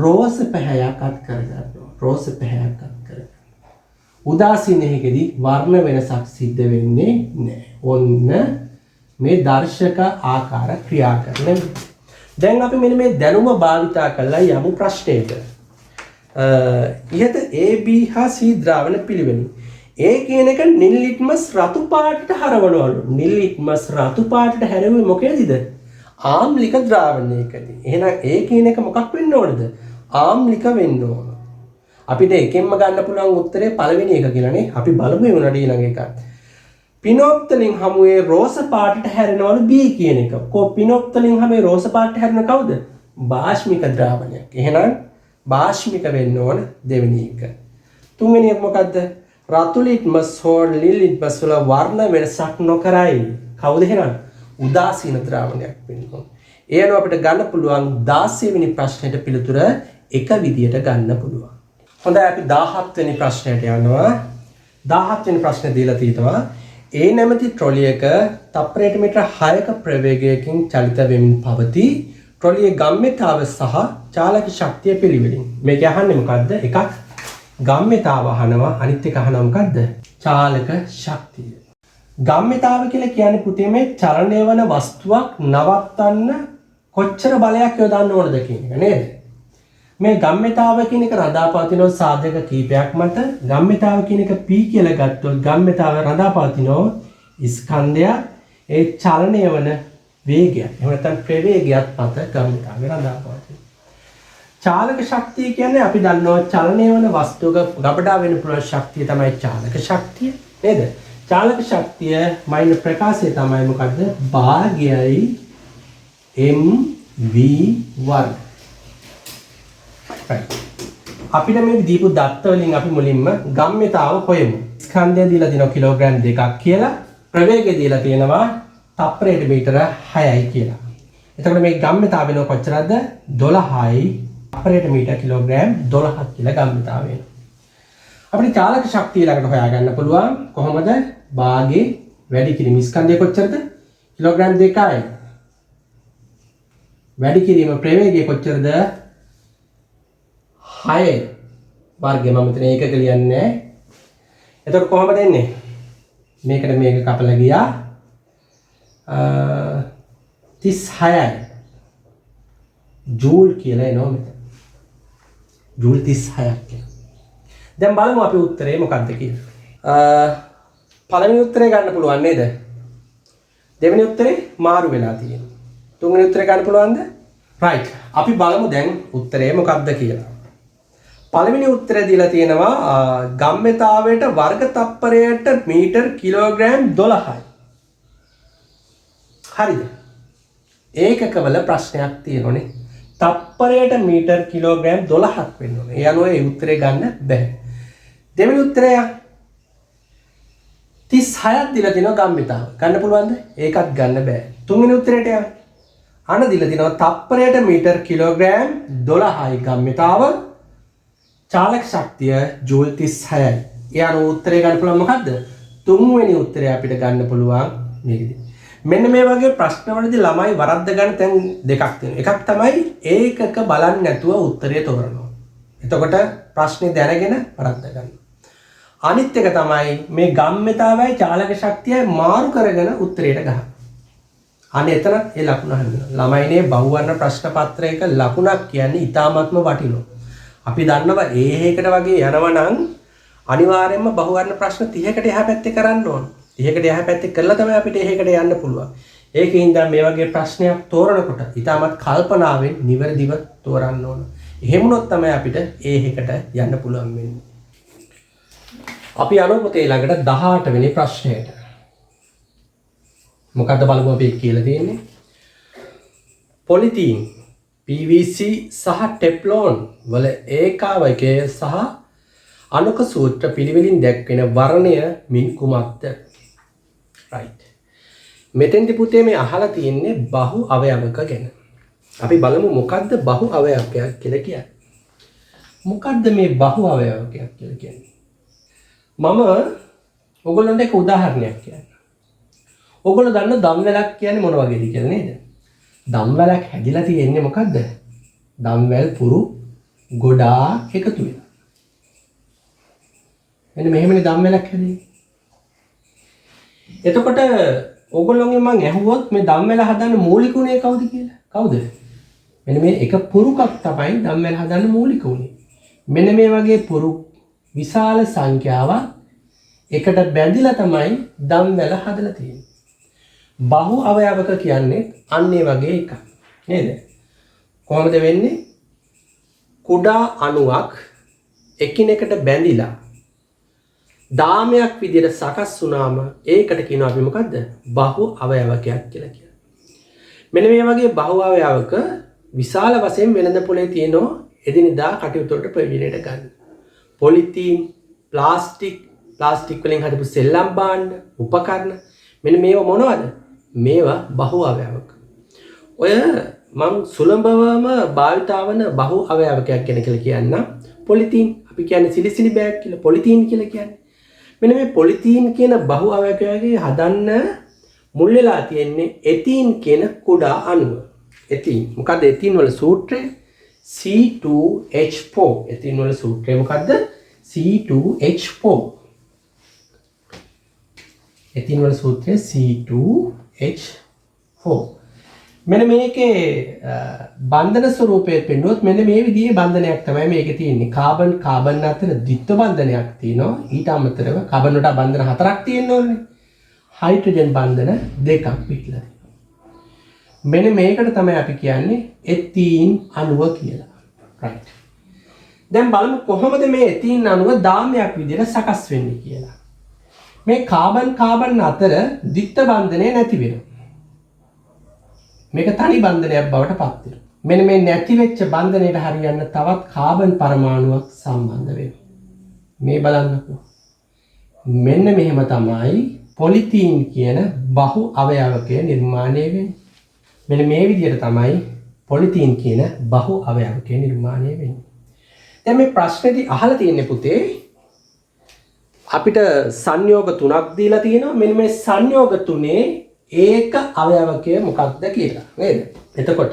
රෝස පැහැයක් අත් කරගන්නවා. රෝස පැහැයක් අත් කරගන්නවා. උදාසීන එකේදී වර්ණ වෙනසක් සිද්ධ වෙන්නේ නැහැ. ඔන්න මේ දර්ශක ආකාර ක්‍රියාකරන. දැන් අපි මෙන්න මේ දැනුම භාවිතා කරලා යමු ප්‍රශ්නයට. ඉහත A B හා C ද්‍රාවණ පිළිවෙලින්. A කියන එක නිල් ලිට්මස් රතු පාටට හරවනවලු. නිල් ලිට්මස් රතු පාටට හැරෙන්නේ මොකේදීද? ආම්ලික ද්‍රාවණයකදී. එහෙනම් A කියන එක මොකක් වෙන්න ඕනද? ආම්ලික වෙන්න ඕන. අපිට එකෙන්ම ගන්න පුළුවන් උත්තරේ පළවෙනි එක කියලානේ. අපි බලමු උනඩ ඊළඟ එකත්. පිනෝප්තලින් හමුවේ රෝස පාටට හැරෙනවලු B කියන එක. පිනෝප්තලින් හමුවේ රෝස පාටට හැරෙන කවුද? බාෂ්මික ද්‍රාවණයක්. එහෙනම් බාෂ්මික වෙන්න ඕන දෙවෙනි එක. තුන්වෙනි එක මොකද්ද? රතු ලිට්මස් හෝ නිල් ලිට්මස් වල වර්ණ වෙනසක් නොකරයි. කවුද එහෙනම්? උදාසීන ද්‍රාවණයක් වෙන්න ඕන. ඒ අනුව අපිට ගන්න පුළුවන් 16 වෙනි ප්‍රශ්නෙට පිළිතුර එක විදියට ගන්න පුළුවන්. හොඳයි අපි 17 වෙනි ප්‍රශ්නයට යනවා. 17 වෙනි ප්‍රශ්නේ දීලා තියෙනවා A නැමැති ට්‍රොලියක තප්පරයට මීටර 6ක ප්‍රවේගයකින් චලිත වෙමින් පවතී. ට්‍රොලියේ ගම්‍යතාව සහ චාලක ශක්තිය පිළිවෙලින්. මේක අහන්නේ මොකද්ද? එකක් ගම්‍යතාව අහනවා, අනිත් එක අහනවා මොකද්ද? චාලක ශක්තිය. ගම්‍යතාව කියලා කියන්නේ පුතේ මේ චලනය වන වස්තුවක් නවත්තන්න කොච්චර බලයක් යොදන්න ඕනද කියන එක නේද? මේ ගම්‍යතාව කියන එක රඳාපවතින සාධක කීපයක් මත ගම්‍යතාව කියන එක P කියලා ගත්තොත් ගම්‍යතාව රඳාපවතින ස්කන්ධය ඒ චලනය වන වේගය එහෙම නැත්නම් ප්‍රවේගයත් මත ගම්‍යතාවය රඳාපවතින. චාලක ශක්තිය කියන්නේ අපි දන්නවා චලනය වන වස්තුවක ගබඩා වෙන්න පුළුවන් ශක්තිය තමයි චාලක ශක්තිය නේද? චාලක ශක්තිය මයින් ප්‍රකාශය තමයි මොකද්ද? භාගයයි mv1. අපිට මේ දීපු දත්ත වලින් අපි මුලින්ම ගම්මිතාව හොයමු. ස්කන්ධය දීලා තියෙනවා කිලෝග්‍රෑම් 2ක් කියලා. ප්‍රවේගය දීලා තියෙනවා තප්පරයට මීටර 6යි කියලා. එතකොට මේ ගම්මිතාව වෙනව කොච්චරද? 12යි තප්පරයට මීටර කිලෝග්‍රෑම් 12ක් කියලා ගම්මිතාව වෙනවා. අපිට චාලක ශක්තිය ළඟට හොයාගන්න පුළුවන් කොහොමද? භාගේ වැඩි කිරීම ස්කන්ධය කොච්චරද? කිලෝග්‍රෑම් 2යි. වැඩි කිරීම ප්‍රවේගය කොච්චරද? 6 වර්ගය. මම මෙතන ඒකක ලියන්නේ නැහැ. එතකොට කොහොමද එන්නේ? මේකට මේක කපලා ගියා 36යි ජූල් කියලා එනවා මෙතන. ජූල් 36ක් කියලා. දැන් බලමු අපි උත්තරේ මොකක්ද කියලා. පළවෙනි උත්තරේ ගන්න පුළුවන් නේද? දෙවෙනි උත්තරේ මාරු වෙලා තියෙනවා. තුන්වෙනි උත්තරේ ගන්න පුළුවන්ද? right. අපි බලමු දැන් උත්තරේ මොකක්ද කියලා. පළවෙනි උත්තරය දීලා තියෙනවා ගම්මිතාවයට වර්ග තප්පරයට මීටර කිලෝග්‍රෑම් 12යි. හරිද? ඒකකවල ප්‍රශ්නයක් තියෙනෝනේ. තප්පරයට මීටර කිලෝග්‍රෑම් 12ක් වෙන්න ඕනේ. ඒ අනුව ඒ උත්තරේ ගන්න බෑ. දෙවෙනි උත්තරය 36ක් දීලා තියෙනවා ගම්මිතාව. ගන්න පුළුවන්ද? ඒකත් ගන්න බෑ. තුන්වෙනි උත්තරයට යන්න. අන දීලා තියෙනවා තප්පරයට මීටර කිලෝග්‍රෑම් 12යි ගම්මිතාව. චාලක ශක්තිය ජූල් 36යි. ඒ අනුව උත්තරේ ගන්න පුළුවන් මොකද්ද? තුන්වෙනි උත්තරය අපිට ගන්න පුළුවන් මේකදී. මෙන්න මේ වගේ ප්‍රශ්නවලදී ළමයි වරද්ද ගන්න තැන් දෙකක් තියෙනවා. එකක් තමයි ඒකක බලන්නේ නැතුව උත්තරය තෝරනවා. එතකොට ප්‍රශ්නේ දැනගෙන වරද්ද ගන්න. අනිත් එක තමයි මේ ගම්මිතාවයි චාලක ශක්තියයි මාරු කරගෙන උත්තරයට ගන්න. අනේ එතන ඒ ලකුණ හඳුනන. ළමයිනේ බහුවර්ණ ප්‍රශ්න පත්‍රයක ලකුණක් කියන්නේ ඊටාත්ම වටිනවා. අපි දන්නවා ඒහෙකට වගේ යනවා නම් අනිවාර්යයෙන්ම බහුවර්ණ ප්‍රශ්න 30කට එහා පැත්තේ කරන්න ඕන. 30කට එහා පැත්තේ කරලා තමයි අපිට ඒහෙකට යන්න පුළුවන්. ඒකින්ද මේ වගේ ප්‍රශ්නයක් තෝරනකොට ඊටමත් කල්පනාවෙන් නිවැරදිව තෝරන්න ඕන. එහෙම වුණොත් තමයි අපිට ඒහෙකට යන්න පුළුවන් වෙන්නේ. අපි යනවා පොතේ ළඟට 18 වෙනි ප්‍රශ්නයට. මොකද්ද බලමු අපි කියලා තියෙන්නේ. පොලිතීන් PVC සහ ටෙප්ලෝන් වල ඒකාවකය සහ අණුක සූත්‍ර පිළිවෙලින් දැක්වෙන වර්ණය මින් කුමක්ද? right. මෙතෙන්දි පුතේ මේ අහලා තියෙන්නේ බහු අවයවක ගැන. අපි බලමු මොකද්ද බහු අවයවකයක් කියලා කියන්නේ. මොකද්ද මේ බහු අවයවකයක් කියලා කියන්නේ? මම ඔයගොල්ලන්ට එක උදාහරණයක් කියන්නම්. ඔයගොල්ලෝ දන්න දම්වැලක් කියන්නේ මොන වගේද කියලා නේද? දම්වැලක් හැදිලා තියෙන්නේ මොකද්ද? දම්වැල් පුරු ගොඩාක් එකතු වෙලා. මෙන්න මෙහෙමනේ දම්වැලක් හැදෙන්නේ. එතකොට ඕගොල්ලෝගෙන් මම ඇහුවොත් මේ දම්වැල හදන්න මූලික උනේ කවුද කියලා? කවුද? මෙන්න මේ එක පුරුකක් තමයි දම්වැල හදන්න මූලික උනේ. මෙන්න මේ වගේ පුරු විශාල සංඛ්‍යාවක් එකට බැඳිලා තමයි දම්වැල හදලා තියෙන්නේ. බහු අවයවක කියන්නේ අන්න ඒ වගේ එකක් නේද? කොහොමද වෙන්නේ? කුඩා අණුවක් එකිනෙකට බැඳිලා දාමයක් විදිහට සකස් වුණාම ඒකට කියනවා අපි මොකද්ද? බහු අවයවකයක් කියලා කියනවා. මෙන්න මේ වගේ බහු අවයවක විශාල වශයෙන් වෙළඳ පොලේ තියෙනවා එදිනෙදා කටයුතු වලට ප්‍රයෝජනයට ගන්න. පොලිතීන්, ප්ලාස්ටික් වලින් හදපු සෙල්ලම් භාණ්ඩ, උපකරණ මෙන්න මේවා මොනවද? මේවා බහු අවයවක. ඔය මම සුලභවම භාවිතා වන බහු අවයවකයක් ගැන කියලා කියන්නම්. පොලිතීන් අපි කියන්නේ සිලිසිලි බෑග් කියලා පොලිතීන් කියලා කියන්නේ. මෙන්න මේ පොලිතීන් කියන බහු අවයවකයේ හදන්න මුල් වෙලා තියෙන්නේ එතීන් කියන කුඩා අණුව. එතීන්. මොකද්ද එතීන් වල සූත්‍රය? C2H4. එතීන් වල සූත්‍රය මොකද්ද? C2H4. එතීන් වල සූත්‍රය C2H4. මෙන්න මේකේ බන්ධන ස්වරූපය පෙන්වුවොත් මෙන්න මේ විදිහේ බන්ධනයක් තමයි මේකේ තියෙන්නේ. කාබන් අතර ද්විත්ව බන්ධනයක් තියෙනවා. ඊට අමතරව කාබන් වලට බන්ධන 4ක් තියෙන්න ඕනේ. හයිඩ්‍රජන් බන්ධන 2ක් පිටලා තියෙනවා. මෙන්න මේකට තමයි අපි කියන්නේ එතීන් අණුව කියලා. right. දැන් බලමු කොහොමද මේ එතීන් අණුව දාමයක් විදිහට සකස් වෙන්නේ කියලා. මේ කාබන් අතර ද්විත්ව බන්ධනය නැති වෙනවා. මේක තනි බන්ධනයක් බවට පත් වෙනවා. මෙන්න මේ නැති වෙච්ච බන්ධනයට හරියන්න තවත් කාබන් පරමාණුවක් සම්බන්ධ වෙනවා. මේ බලන්නකෝ. මෙන්න මෙහෙම තමයි පොලිතීන් කියන බහු අවයවකය නිර්මාණය වෙන්නේ. මෙන්න මේ විදිහට තමයි පොලිතීන් කියන බහු අවයවකය නිර්මාණය වෙන්නේ. දැන් මේ ප්‍රශ්නේදී අහලා තියෙන්නේ පුතේ අපිට සංයෝග තුනක් දීලා තියෙනවා. මෙන්න මේ සංයෝග තුනේ ඒක අවයවකය මොකක්ද කියලා. නේද? එතකොට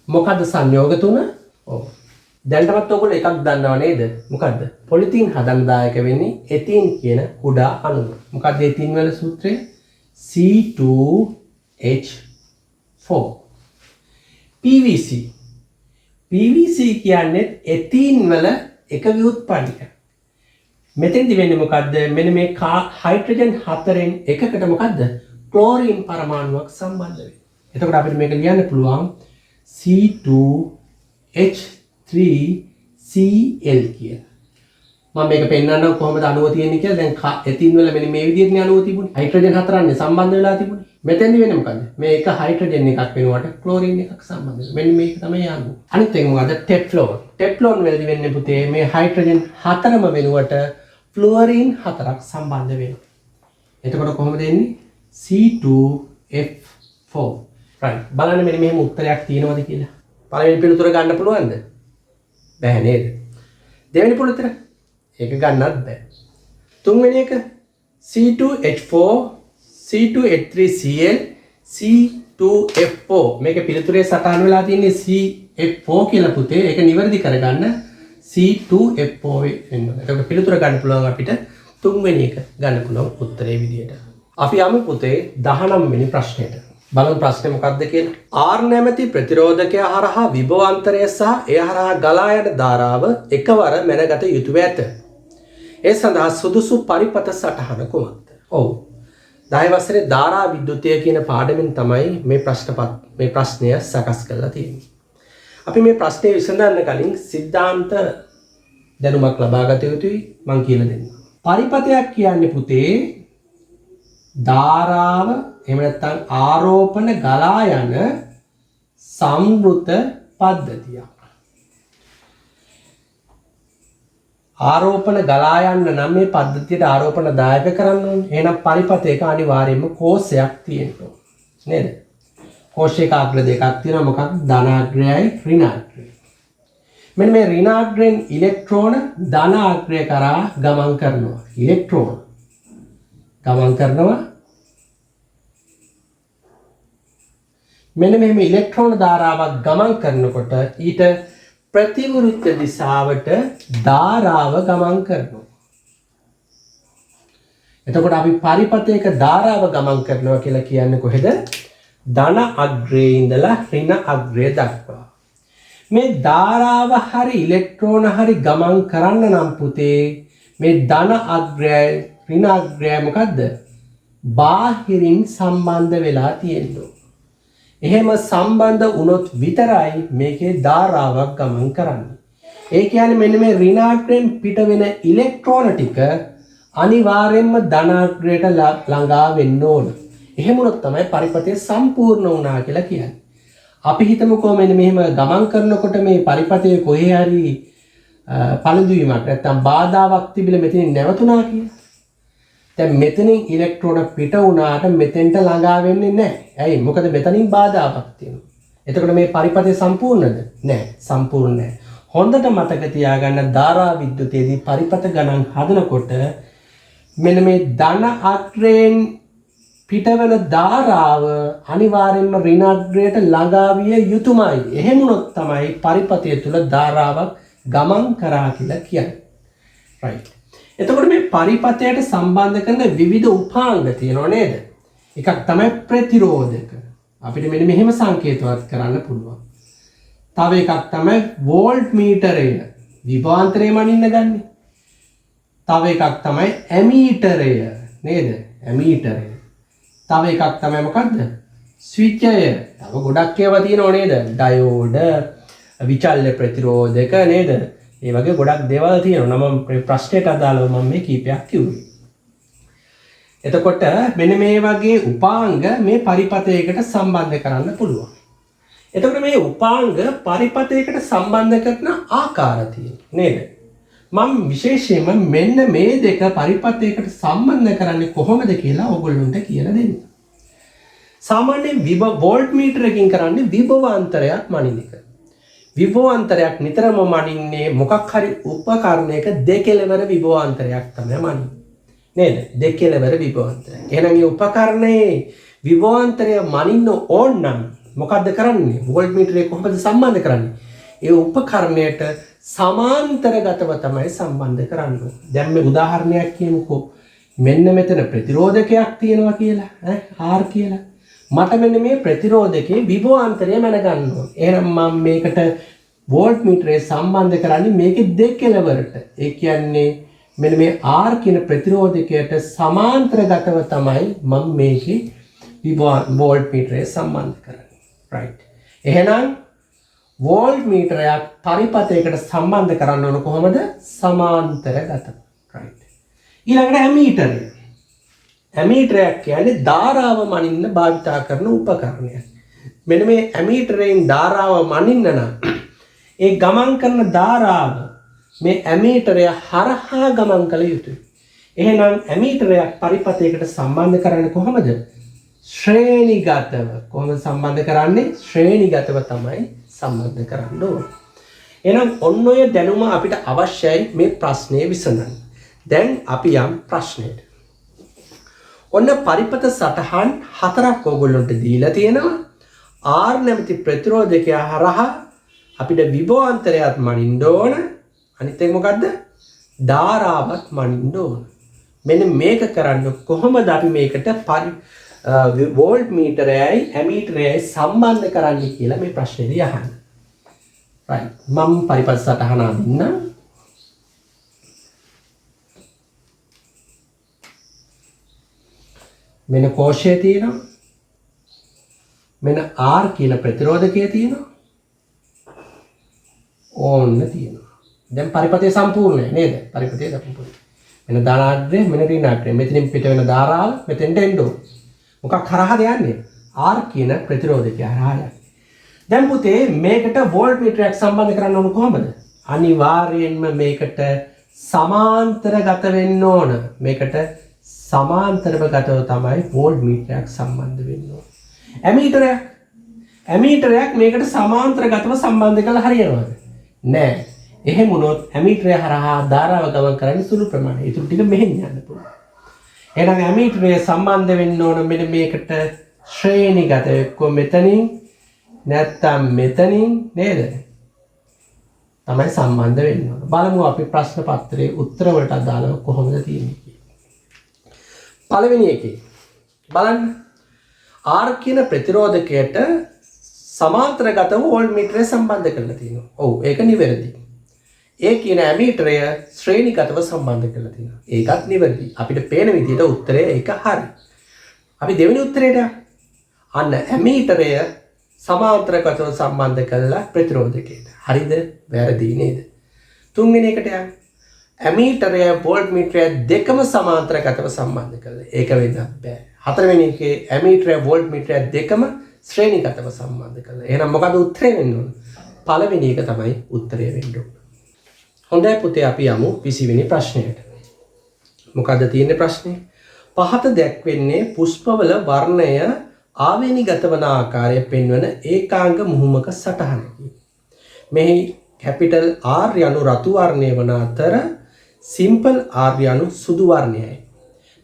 මොකද්ද සංයෝග තුන? ඔව්. දැන්ටමත් ඔයගොල්ලෝ එකක් දන්නව නේද? මොකද්ද? පොලිතීන් හදන්න දායක වෙන්නේ එතීන් කියන කුඩා අණුව. මොකද්ද එතීන් වල සූත්‍රය? C2H4. PVC. PVC කියන්නේ එතීන් වල එක ව්‍යුත්පන්නයක්. මෙතෙන්දි වෙන්නේ මොකද්ද? මෙන්න මේ හයිඩ්‍රජන් හතරෙන් එකකට මොකද්ද? ක්ලෝරින් පරමාණුවක් සම්බන්ධ වෙන්නේ. එතකොට අපිට මේක ලියන්න පුළුවන් C2H3Cl කියලා. මම මේක පෙන්නන්නම් කොහොමද අණුව තියෙන්නේ කියලා. දැන් එතීන් වල මෙන්න මේ විදිහටනේ අණුව තිබුණේ. හයිඩ්‍රජන් හතරන්නේ සම්බන්ධ වෙලා තිබුණේ. මෙතෙන්දි වෙන්නේ මොකද්ද? මේ එක හයිඩ්‍රජන් එකක් වෙනකොට ක්ලෝරින් එකක් සම්බන්ධ වෙනවා. මෙන්න මේක තමයි අණුව. අනිත් එක මොකද්ද? ටෙෆ්ලෝන්. ටෙෆ්ලෝන් වලදී වෙන්නේ පුතේ මේ හයිඩ්‍රජන් හතරම වෙනකොට ෆ්ලුවරින් හතරක් සම්බන්ධ වෙනවා. එතකොට කොහොමද එන්නේ? C2F4. right. බලන්න මෙන්න මෙහෙම උත්තරයක් තියෙනවද කියලා. පළවෙනි පිළිතුර ගන්න පුළුවන්ද? බැහැ නේද? දෙවෙනි පිළිතුර ඒක ගන්නත් බෑ. තුන්වෙනි එක C2H4 C2H3Cl C2F4 මේක පිළිතුරේ සටහන් වෙලා තියෙන්නේ CF4 කියලා පුතේ. ඒක නිවැරදි කරගන්න C2F4 වෙනවා. එතකොට පිළිතුර ගන්න පුළුවන් අපිට තුන්වෙනි එක ගන්න පුළුවන් උත්තරේ විදියට. අපි යමු පුතේ 19 වෙනි ප්‍රශ්නෙට. බලමු ප්‍රශ්නේ මොකක්ද කියලා. R නැමැති ප්‍රතිරෝධකය හරහා විභවාන්තරය සහ එය හරහා ගලා යන ධාරාව එකවර මැනගත යුතුය ඇත. ඒ සඳහා සුදුසු පරිපත සටහන කුමක්ද? ඔව්. 10 වසරේ ධාරා විද්‍යුතය කියන පාඩමෙන් තමයි මේ ප්‍රශ්නය සකස් කරලා තියෙන්නේ. අපි මේ ප්‍රශ්නේ විසඳන්න කලින් සිද්ධාන්ත දැනුමක් ලබා ගත යුතුයි මම කියලා දෙන්නම්. පරිපතයක් කියන්නේ පුතේ ධාරාව එහෙම නැත්නම් ආරෝපණ ගලා යන සම්වෘත පද්ධතියක්. ආරෝපණ ගලා යන්න නම් මේ පද්ධතියට ආරෝපණ දායක කරන්න ඕනේ. එහෙනම් පරිපතයක අනිවාර්යයෙන්ම කෝෂයක් තියෙන්න ඕනේ. නේද? කෝෂයක අග්‍ර දෙකක් තියෙනවා. මොකක්ද? ධනාග්‍රයයි ඍණාග්‍රයයි. මෙන්න මේ ඍණාග්‍රයෙන් ඉලෙක්ට්‍රෝන ධනාග්‍රය කරා ගමන් කරනවා. ඉලෙක්ට්‍රෝන ගමන් කරනවා. මෙන්න මෙහෙම ඉලෙක්ට්‍රෝන ධාරාවක් ගමන් කරනකොට ඊට ප්‍රතිවිරුද්ධ දිශාවට ධාරාව ගමන් කරනවා. එතකොට අපි පරිපතයක ධාරාව ගමන් කරනවා කියලා කියන්නේ කොහෙද? ධන අග්‍රයේ ඉඳලා ඍණ අග්‍රය දක්වා. මේ ධාරාව හරි ඉලෙක්ට්‍රෝන හරි ගමන් කරන්න නම් පුතේ මේ ධන අග්‍රයයි ඍණ අග්‍රයයි මොකද්ද? බාහිරින් සම්බන්ධ වෙලා තියෙනවා. එහෙම සම්බන්ධ වුණොත් විතරයි මේකේ ධාරාවක් ගමන් කරන්නේ. ඒ කියන්නේ මෙන්න මේ ඍණාග්‍රයෙන් පිට වෙන ඉලෙක්ට්‍රෝන ටික අනිවාර්යයෙන්ම ධනාග්‍රයට ළඟා වෙන්න ඕන. එහෙම වුණොත් තමයි පරිපතය සම්පූර්ණ වුණා කියලා කියන්නේ. අපි හිතමුකෝ මෙන්න මෙහෙම ගමන් කරනකොට මේ පරිපතයේ කොහේ හරි පළඳුවීමක් නැත්නම් බාධාවක් තිබිලා මෙතනින් නැවතුණා කියලා. දැන් මෙතනින් ඉලෙක්ට්‍රෝන පිට වුණාට මෙතෙන්ට ළඟා වෙන්නේ නැහැ. ඇයි? මොකද මෙතනින් බාධාවක් තියෙනවා. එතකොට මේ පරිපතය සම්පූර්ණද? නැහැ. සම්පූර්ණ නැහැ. හොඳට මතක තියාගන්න ධාරා විද්‍යුතයේදී පරිපත ගණන් හදනකොට මෙන්න මේ ධන අග්‍රයෙන් පිටවන ධාරාව අනිවාර්යයෙන්ම ඍණ අග්‍රයට ළඟා විය යුතුමයි. එහෙම වුණොත් තමයි පරිපතය තුල ධාරාවක් ගමන් කරා කියලා කියන්නේ. right. එතකොට මේ පරිපතයට සම්බන්ධ කරන විවිධ උපාංග තියෙනව නේද? එකක් තමයි ප්‍රතිරෝධක. අපිට මෙන්න මෙහෙම සංකේතවත් කරන්න පුළුවන්. තව එකක් තමයි වෝල්ට් මීටරය. විභවාන්තරය මනින්න ගන්න. තව එකක් තමයි ඇමීටරය නේද? ඇමීටරය. තව එකක් තමයි මොකද්ද? ස්විචය. තව ගොඩක් ඒවා තියෙනව නේද? ඩයෝඩ, විචල්්‍ය ප්‍රතිරෝධක නේද? ඒ වගේ ගොඩක් දේවල් තියෙනවා. නම් ප්‍රශ්නයට අදාළව මම මේ කීපයක් කිව්වේ. එතකොට මෙන්න මේ වගේ උපාංග මේ පරිපතයකට සම්බන්ධ කරන්න පුළුවන්. එතකොට මේ උපාංග පරිපතයකට සම්බන්ධ කරන ආකාර තියෙනවා නේද? මම විශේෂයෙන්ම මෙන්න මේ දෙක පරිපතයකට සම්බන්ධ කරන්නේ කොහොමද කියලා ඔයගොල්ලන්ට කියලා දෙන්න. සාමාන්‍යයෙන් වෝල්ට් මීටරකින් කරන්නේ විභවාන්තරයක් මනින එක. විභවාන්තරයක් නිතරම මනින්නේ මොකක් හරි උපකරණයක දෙකෙලවර විභවාන්තරයක් තමයි මනින්නේ. නේද? දෙකෙලවර විභවාන්තරයක්. එහෙනම් මේ උපකරණයේ විභවාන්තරය මනින්න ඕන නම් මොකද්ද කරන්නේ? වෝල්ට් මීටරේ කොහොමද සම්බන්ධ කරන්නේ? ඒ උපකරණයට සමාන්තරගතව තමයි සම්බන්ධ කරන්න ඕනේ. දැන් මේ උදාහරණයක් කියමුකෝ. මෙන්න මෙතන ප්‍රතිරෝධකයක් තියෙනවා කියලා. R කියලා. මට මෙන්න මේ ප්‍රතිරෝධකයේ විභවාන්තරය මැනගන්න ඕනේ. එහෙනම් මම මේකට වෝල්ට් මීටරේ සම්බන්ධ කරන්නේ මේකේ දෙකෙලවරට. ඒ කියන්නේ මෙන්න මේ R කියන ප්‍රතිරෝධකයට සමාන්තරගතව තමයි මම මේකේ වෝල්ට් මීටරේ සම්බන්ධ කරන්නේ. right. එහෙනම් වෝල්ට් මීටරයක් පරිපතයකට සම්බන්ධ කරන්න ඕන කොහොමද? සමාන්තරගතව. right. ඊළඟට ඇමීටරය. ඇමීටරයක් කියන්නේ ධාරාව මනින්න භාවිතා කරන උපකරණයක්. මෙන්න මේ ඇමීටරයෙන් ධාරාව මනින්න නම් ඒ ගමන් කරන ධාරාව මේ ඇමීටරය හරහා ගමන් කළ යුතුයි. එහෙනම් ඇමීටරයක් පරිපතයකට සම්බන්ධ කරන්නේ කොහොමද? ශ්‍රේණිගතව. කොහොමද සම්බන්ධ කරන්නේ? ශ්‍රේණිගතව තමයි සම්බන්ධ කරන්න ඕනේ. එහෙනම් ඔන්න ඔය දැනුම අපිට අවශ්‍යයි මේ ප්‍රශ්නේ විසඳන්න. දැන් අපි යම් ප්‍රශ්නෙට. ඔන්න පරිපත සටහන් හතරක් ඕගොල්ලන්ට දීලා තියෙනවා. R නැමැති ප්‍රතිරෝධකය හරහා අපිට විභවාන්තරයක් මනින්න ඕන. අනිත් එක මොකද්ද? ධාරාවක් මනින්න ඕන. මෙන්න මේක කරන්න කොහොමද අපි මේකට වෝල්ට් මීටරයයි ඇමීටරයයි සම්බන්ධ කරන්නේ කියලා මේ ප්‍රශ්නේදී අහන්නේ. right. මම පරිපත සටහන අඳින්නම්. මෙන්න කෝෂය තියෙනවා. මෙන්න R කියන ප්‍රතිරෝධකය තියෙනවා. ඕන්න තියෙනවා. දැන් පරිපතය සම්පූර්ණයි නේද? පරිපතය සම්පූර්ණයි. මෙන්න ධනාග්‍රය මෙන්න ඍණාග්‍රය. මෙතනින් පිට වෙන ධාරාව මෙතෙන්ට එන්න ඕන. මොකක් හරහාද යන්නේ? R කියන ප්‍රතිරෝධකය හරහා යන්නේ. දැන් පුතේ මේකට වෝල්ට් මීටරයක් සම්බන්ධ කරන්න ඕන කොහොමද? අනිවාර්යයෙන්ම මේකට සමාන්තරගත වෙන්න ඕන. මේකට සමාන්තරව ගතව තමයි වෝල්ට් මීටරයක් සම්බන්ධ වෙන්න ඕන. ඇමීටරයක් මේකට සමාන්තරගතව සම්බන්ධ කළා හරියනවද? නෑ. එහෙම වුණොත් ඇමීටරය හරහා ධාරාව ගමන් කරන්නේ සුළු ප්‍රමාණයක්. ඒක ටික මෙහෙන් යන්න පුළුවන්. එහෙනම් ඇමීටරය සම්බන්ධ වෙන්න ඕන මෙන්න මේකට ශ්‍රේණිගත එක්ක මෙතනින් නැත්තම් මෙතනින් නේද? තමයි සම්බන්ධ වෙන්න ඕන. බලමු අපි ප්‍රශ්න පත්‍රයේ උත්තර වලට අදාළව කොහොමද තියෙන්නේ කියලා. පළවෙනි එකේ බලන්න R කියන ප්‍රතිරෝධකයට සමාන්තරගතව වෝල්ට් මීටරය සම්බන්ධ කරලා තියෙනවා. ඔව් ඒක නිවැරදි. ඒ කියන ඇමීටරය ශ්‍රේණිගතව සම්බන්ධ කරලා තියෙනවා. ඒකත් නිවැරදි. අපිට පේන විදිහට උත්තරය ඒක හරි. අපි දෙවෙනි උත්තරේට අන්න ඇමීටරය සමාන්තරගතව සම්බන්ධ කළා ප්‍රතිරෝධකයට. හරිද? වැරදි නේද? තුන්වෙනි එකට යන්න. ඇමීටරය වෝල්ට් මීටරය දෙකම සමාන්තරගතව සම්බන්ධ කළා. ඒක වෙන්න බෑ. හතරවෙනි එකේ ඇමීටරය වෝල්ට් මීටරය දෙකම ශ්‍රේණිගතව සම්බන්ධ කළා. එහෙනම් මොකද උත්තරේ වෙන්න ඕන? පළවෙනි එක තමයි උත්තරය වෙන්න ඕන. හොඳයි පුතේ අපි යමු 20 වෙනි ප්‍රශ්නයට. මොකද්ද තියෙන්නේ ප්‍රශ්නේ? පහත දැක්වෙන්නේ පුෂ්පවල වර්ණය ආවේනිගත වන ආකාරය පෙන්වන ඒකාංග මුහුමක සටහනකි. මෙහි කැපිටල් R යනු රතු වර්ණය වන අතර සිම්පල් R යනු සුදු වර්ණයයි.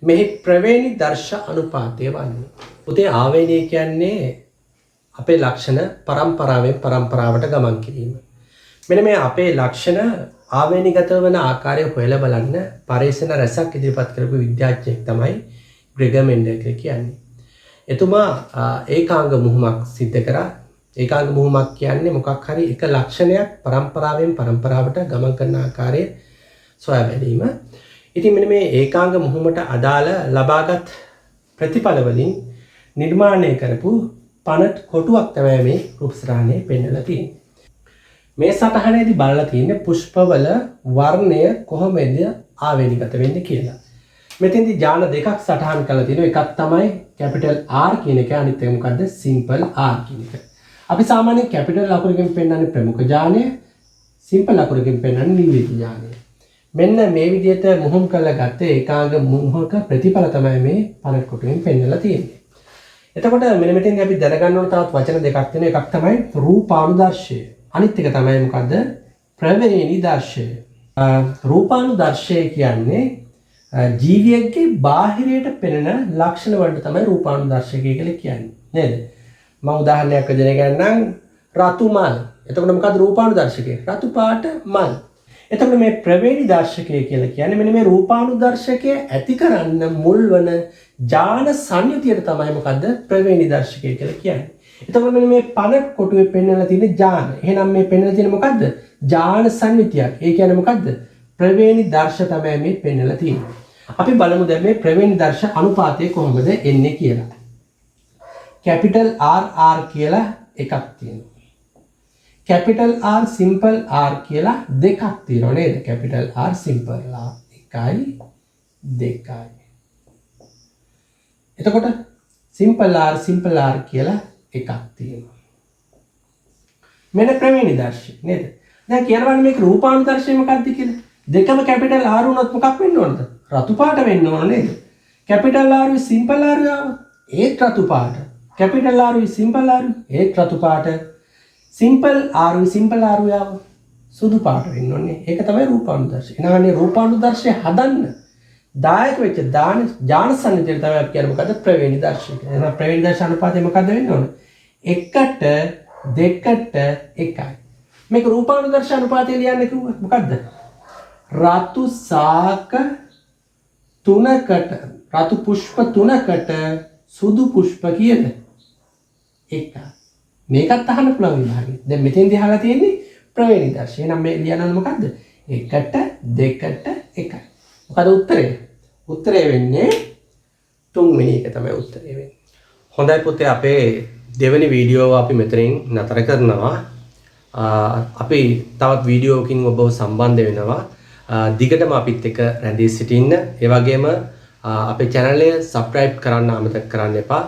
මෙහි ප්‍රවේණි දර්ශ අනුපාතය වන්නේ. පුතේ ආවේනය කියන්නේ අපේ ලක්ෂණ පරම්පරාවෙන් පරම්පරාවට ගමන් කිරීම. මෙන්න මේ අපේ ලක්ෂණ ආවේනිගත වන ආකාරය හොයලා බලන්න පරීක්ෂණ රැසක් ඉදිරිපත් කරපු විද්‍යාඥයෙක් තමයි ග්‍රෙගර් මෙන්ඩල් කියන්නේ. එතුමා ඒකාංග මුහුමක් සිද්ධ කරා. ඒකාංග මුහුමක් කියන්නේ මොකක් හරි එක ලක්ෂණයක් පරම්පරාවෙන් පරම්පරාවට ගමන් කරන ආකාරය සොයා බැලීම. ඉතින් මෙන්න මේ ඒකාංග මුහුමට අදාළ ලබාගත් ප්‍රතිඵල වලින් නිර්මාණය කරපු පනට් කොටුවක් තමයි මේ රූපසටහනේ පෙන්වලා තියෙන්නේ. මේ සටහනේදී බලලා තියෙන්නේ පුෂ්පවල වර්ණය කොහොමද ආවේනිගත වෙන්නේ කියලා. මෙතෙන්දී ජාන දෙකක් සටහන් කරලා තියෙනවා. එකක් තමයි capital R කියන එක, අනිත් එක මොකද්ද? simple R කියන එක. අපි සාමාන්‍යයෙන් capital ලකුණකින් පෙන්නන්නේ ප්‍රමුඛ ජානය, simple ලකුණකින් පෙන්නන්නේ නිර්විත ජානය. මෙන්න මේ විදිහට මුහුම් කරලා ගත්තේ ඒකාංග මුහුමක ප්‍රතිඵල තමයි මේ පරට කොටුවෙන් පෙන්නලා තියෙන්නේ. එතකොට මෙන්න මෙතෙන්දී අපි දැනගන්න ඕන තවත් වචන දෙකක් තියෙනවා. එකක් තමයි රූපානුදර්ශය. අනිත් එක තමයි මොකද්ද? ප්‍රවේණි දර්ශය. රූපානුදර්ශය කියන්නේ ජීවියෙක්ගේ බාහිරයට පෙනෙන ලක්ෂණ වලට තමයි රූපානුදර්ශකය කියලා කියන්නේ. නේද? මම උදාහරණයක් විදිහට ගන්නම්. රතු මල්. එතකොට මොකද්ද රූපානුදර්ශකය? රතු පාට මල්. එතකොට මේ ප්‍රවේණි දර්ශකය කියලා කියන්නේ මෙන්න මේ රූපානුදර්ශකය ඇති කරන්න මුල් වන ජාන සංයුතියට තමයි මොකද්ද ප්‍රවේණි දර්ශකය කියලා කියන්නේ. එතකොට මෙන්න මේ පණ කොටුවේ පෙන්වලා තියෙන ජාන. එහෙනම් මේ පෙන්වලා තියෙන මොකද්ද? ජාන සංයුතියක්. ඒ කියන්නේ මොකද්ද? ප්‍රවේණි දර්ශ තමයි මේ පෙන්වලා තියෙන්නේ. අපි බලමු දැන් මේ ප්‍රවේණි දර්ශ අනුපාතය කොහොමද එන්නේ කියලා. capital R කියලා එකක් තියෙනවා. capital R simple R කියලා දෙකක් තියෙනවා නේද? capital R simple R 1යි 2යි. එතකොට simple R කියලා එකක් තියෙනවා. මෙන්න ප්‍රවේණි දර්ශය නේද? දැන් කියනවනේ මේක රූපානුදර්ශය මොකක්ද කියලා. දෙකම capital R වුණොත් මොකක් වෙන්න ඕනද? රතු පාට වෙන්න ඕන නේද? capital R simple R ඒත් රතු පාට. capital R simple R ඒත් රතු පාට. simple R සුදු පාට වෙන්න ඕනේ. ඒක තමයි රූපානුදර්ශය. එනවානේ රූපානුදර්ශය හදන්න දායක වෙච්ච ජාන සංයුතිය තමයි අපි කියන්නේ මොකද්ද? ප්‍රවේණි දර්ශය. එහෙනම් ප්‍රවේණි දර්ශ අනුපාතය මොකද්ද වෙන්න ඕන? 1ට 2ට 1යි. මේක රූපානුදර්ශ අනුපාතය ලියන්නේ කිව්වොත් මොකද්ද? රතු සාක 3කට රතු පුෂ්ප 3කට සුදු පුෂ්ප කීයද? 1. මේකත් අහන්න පුළුවන් විභාගෙ. දැන් මෙතෙන්දී අහලා තියෙන්නේ ප්‍රවේණි දර්ශය. එහෙනම් මේ ලියනවනේ මොකද්ද? 1ට 2ට 1යි. මොකද උත්තරේ? උත්තරේ වෙන්නේ 3 වෙනි එක තමයි උත්තරේ වෙන්නේ. හොඳයි පුතේ, අපේ දෙවෙනි වීඩියෝව අපි මෙතනින් නතර කරනවා. අපි තවත් වීඩියෝකින් ඔබව සම්බන්ධ වෙනවා. දිගටම අපිත් එක්ක රැඳී සිටින්න. ඒ වගේම අපේ channel එක subscribe කරන්න අමතක කරන්න එපා.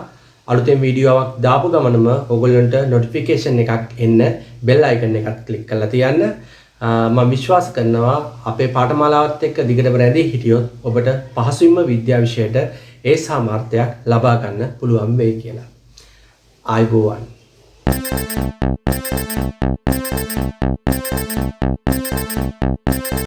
අලුතෙන් වීඩියෝවක් දාපු ගමනම ඔයගොල්ලන්ට notification එකක් එන්න bell icon එකත් click කරලා තියන්න. මම විශ්වාස කරනවා අපේ පාඨමාලාවත් එක්ක දිගටම රැඳී හිටියොත් ඔබට පහසුවෙන්ම විද්‍යා විෂයට ඒ සාමර්ථ්‍යයක් ලබා ගන්න පුළුවන් වෙයි කියලා. ආයුබෝවන්.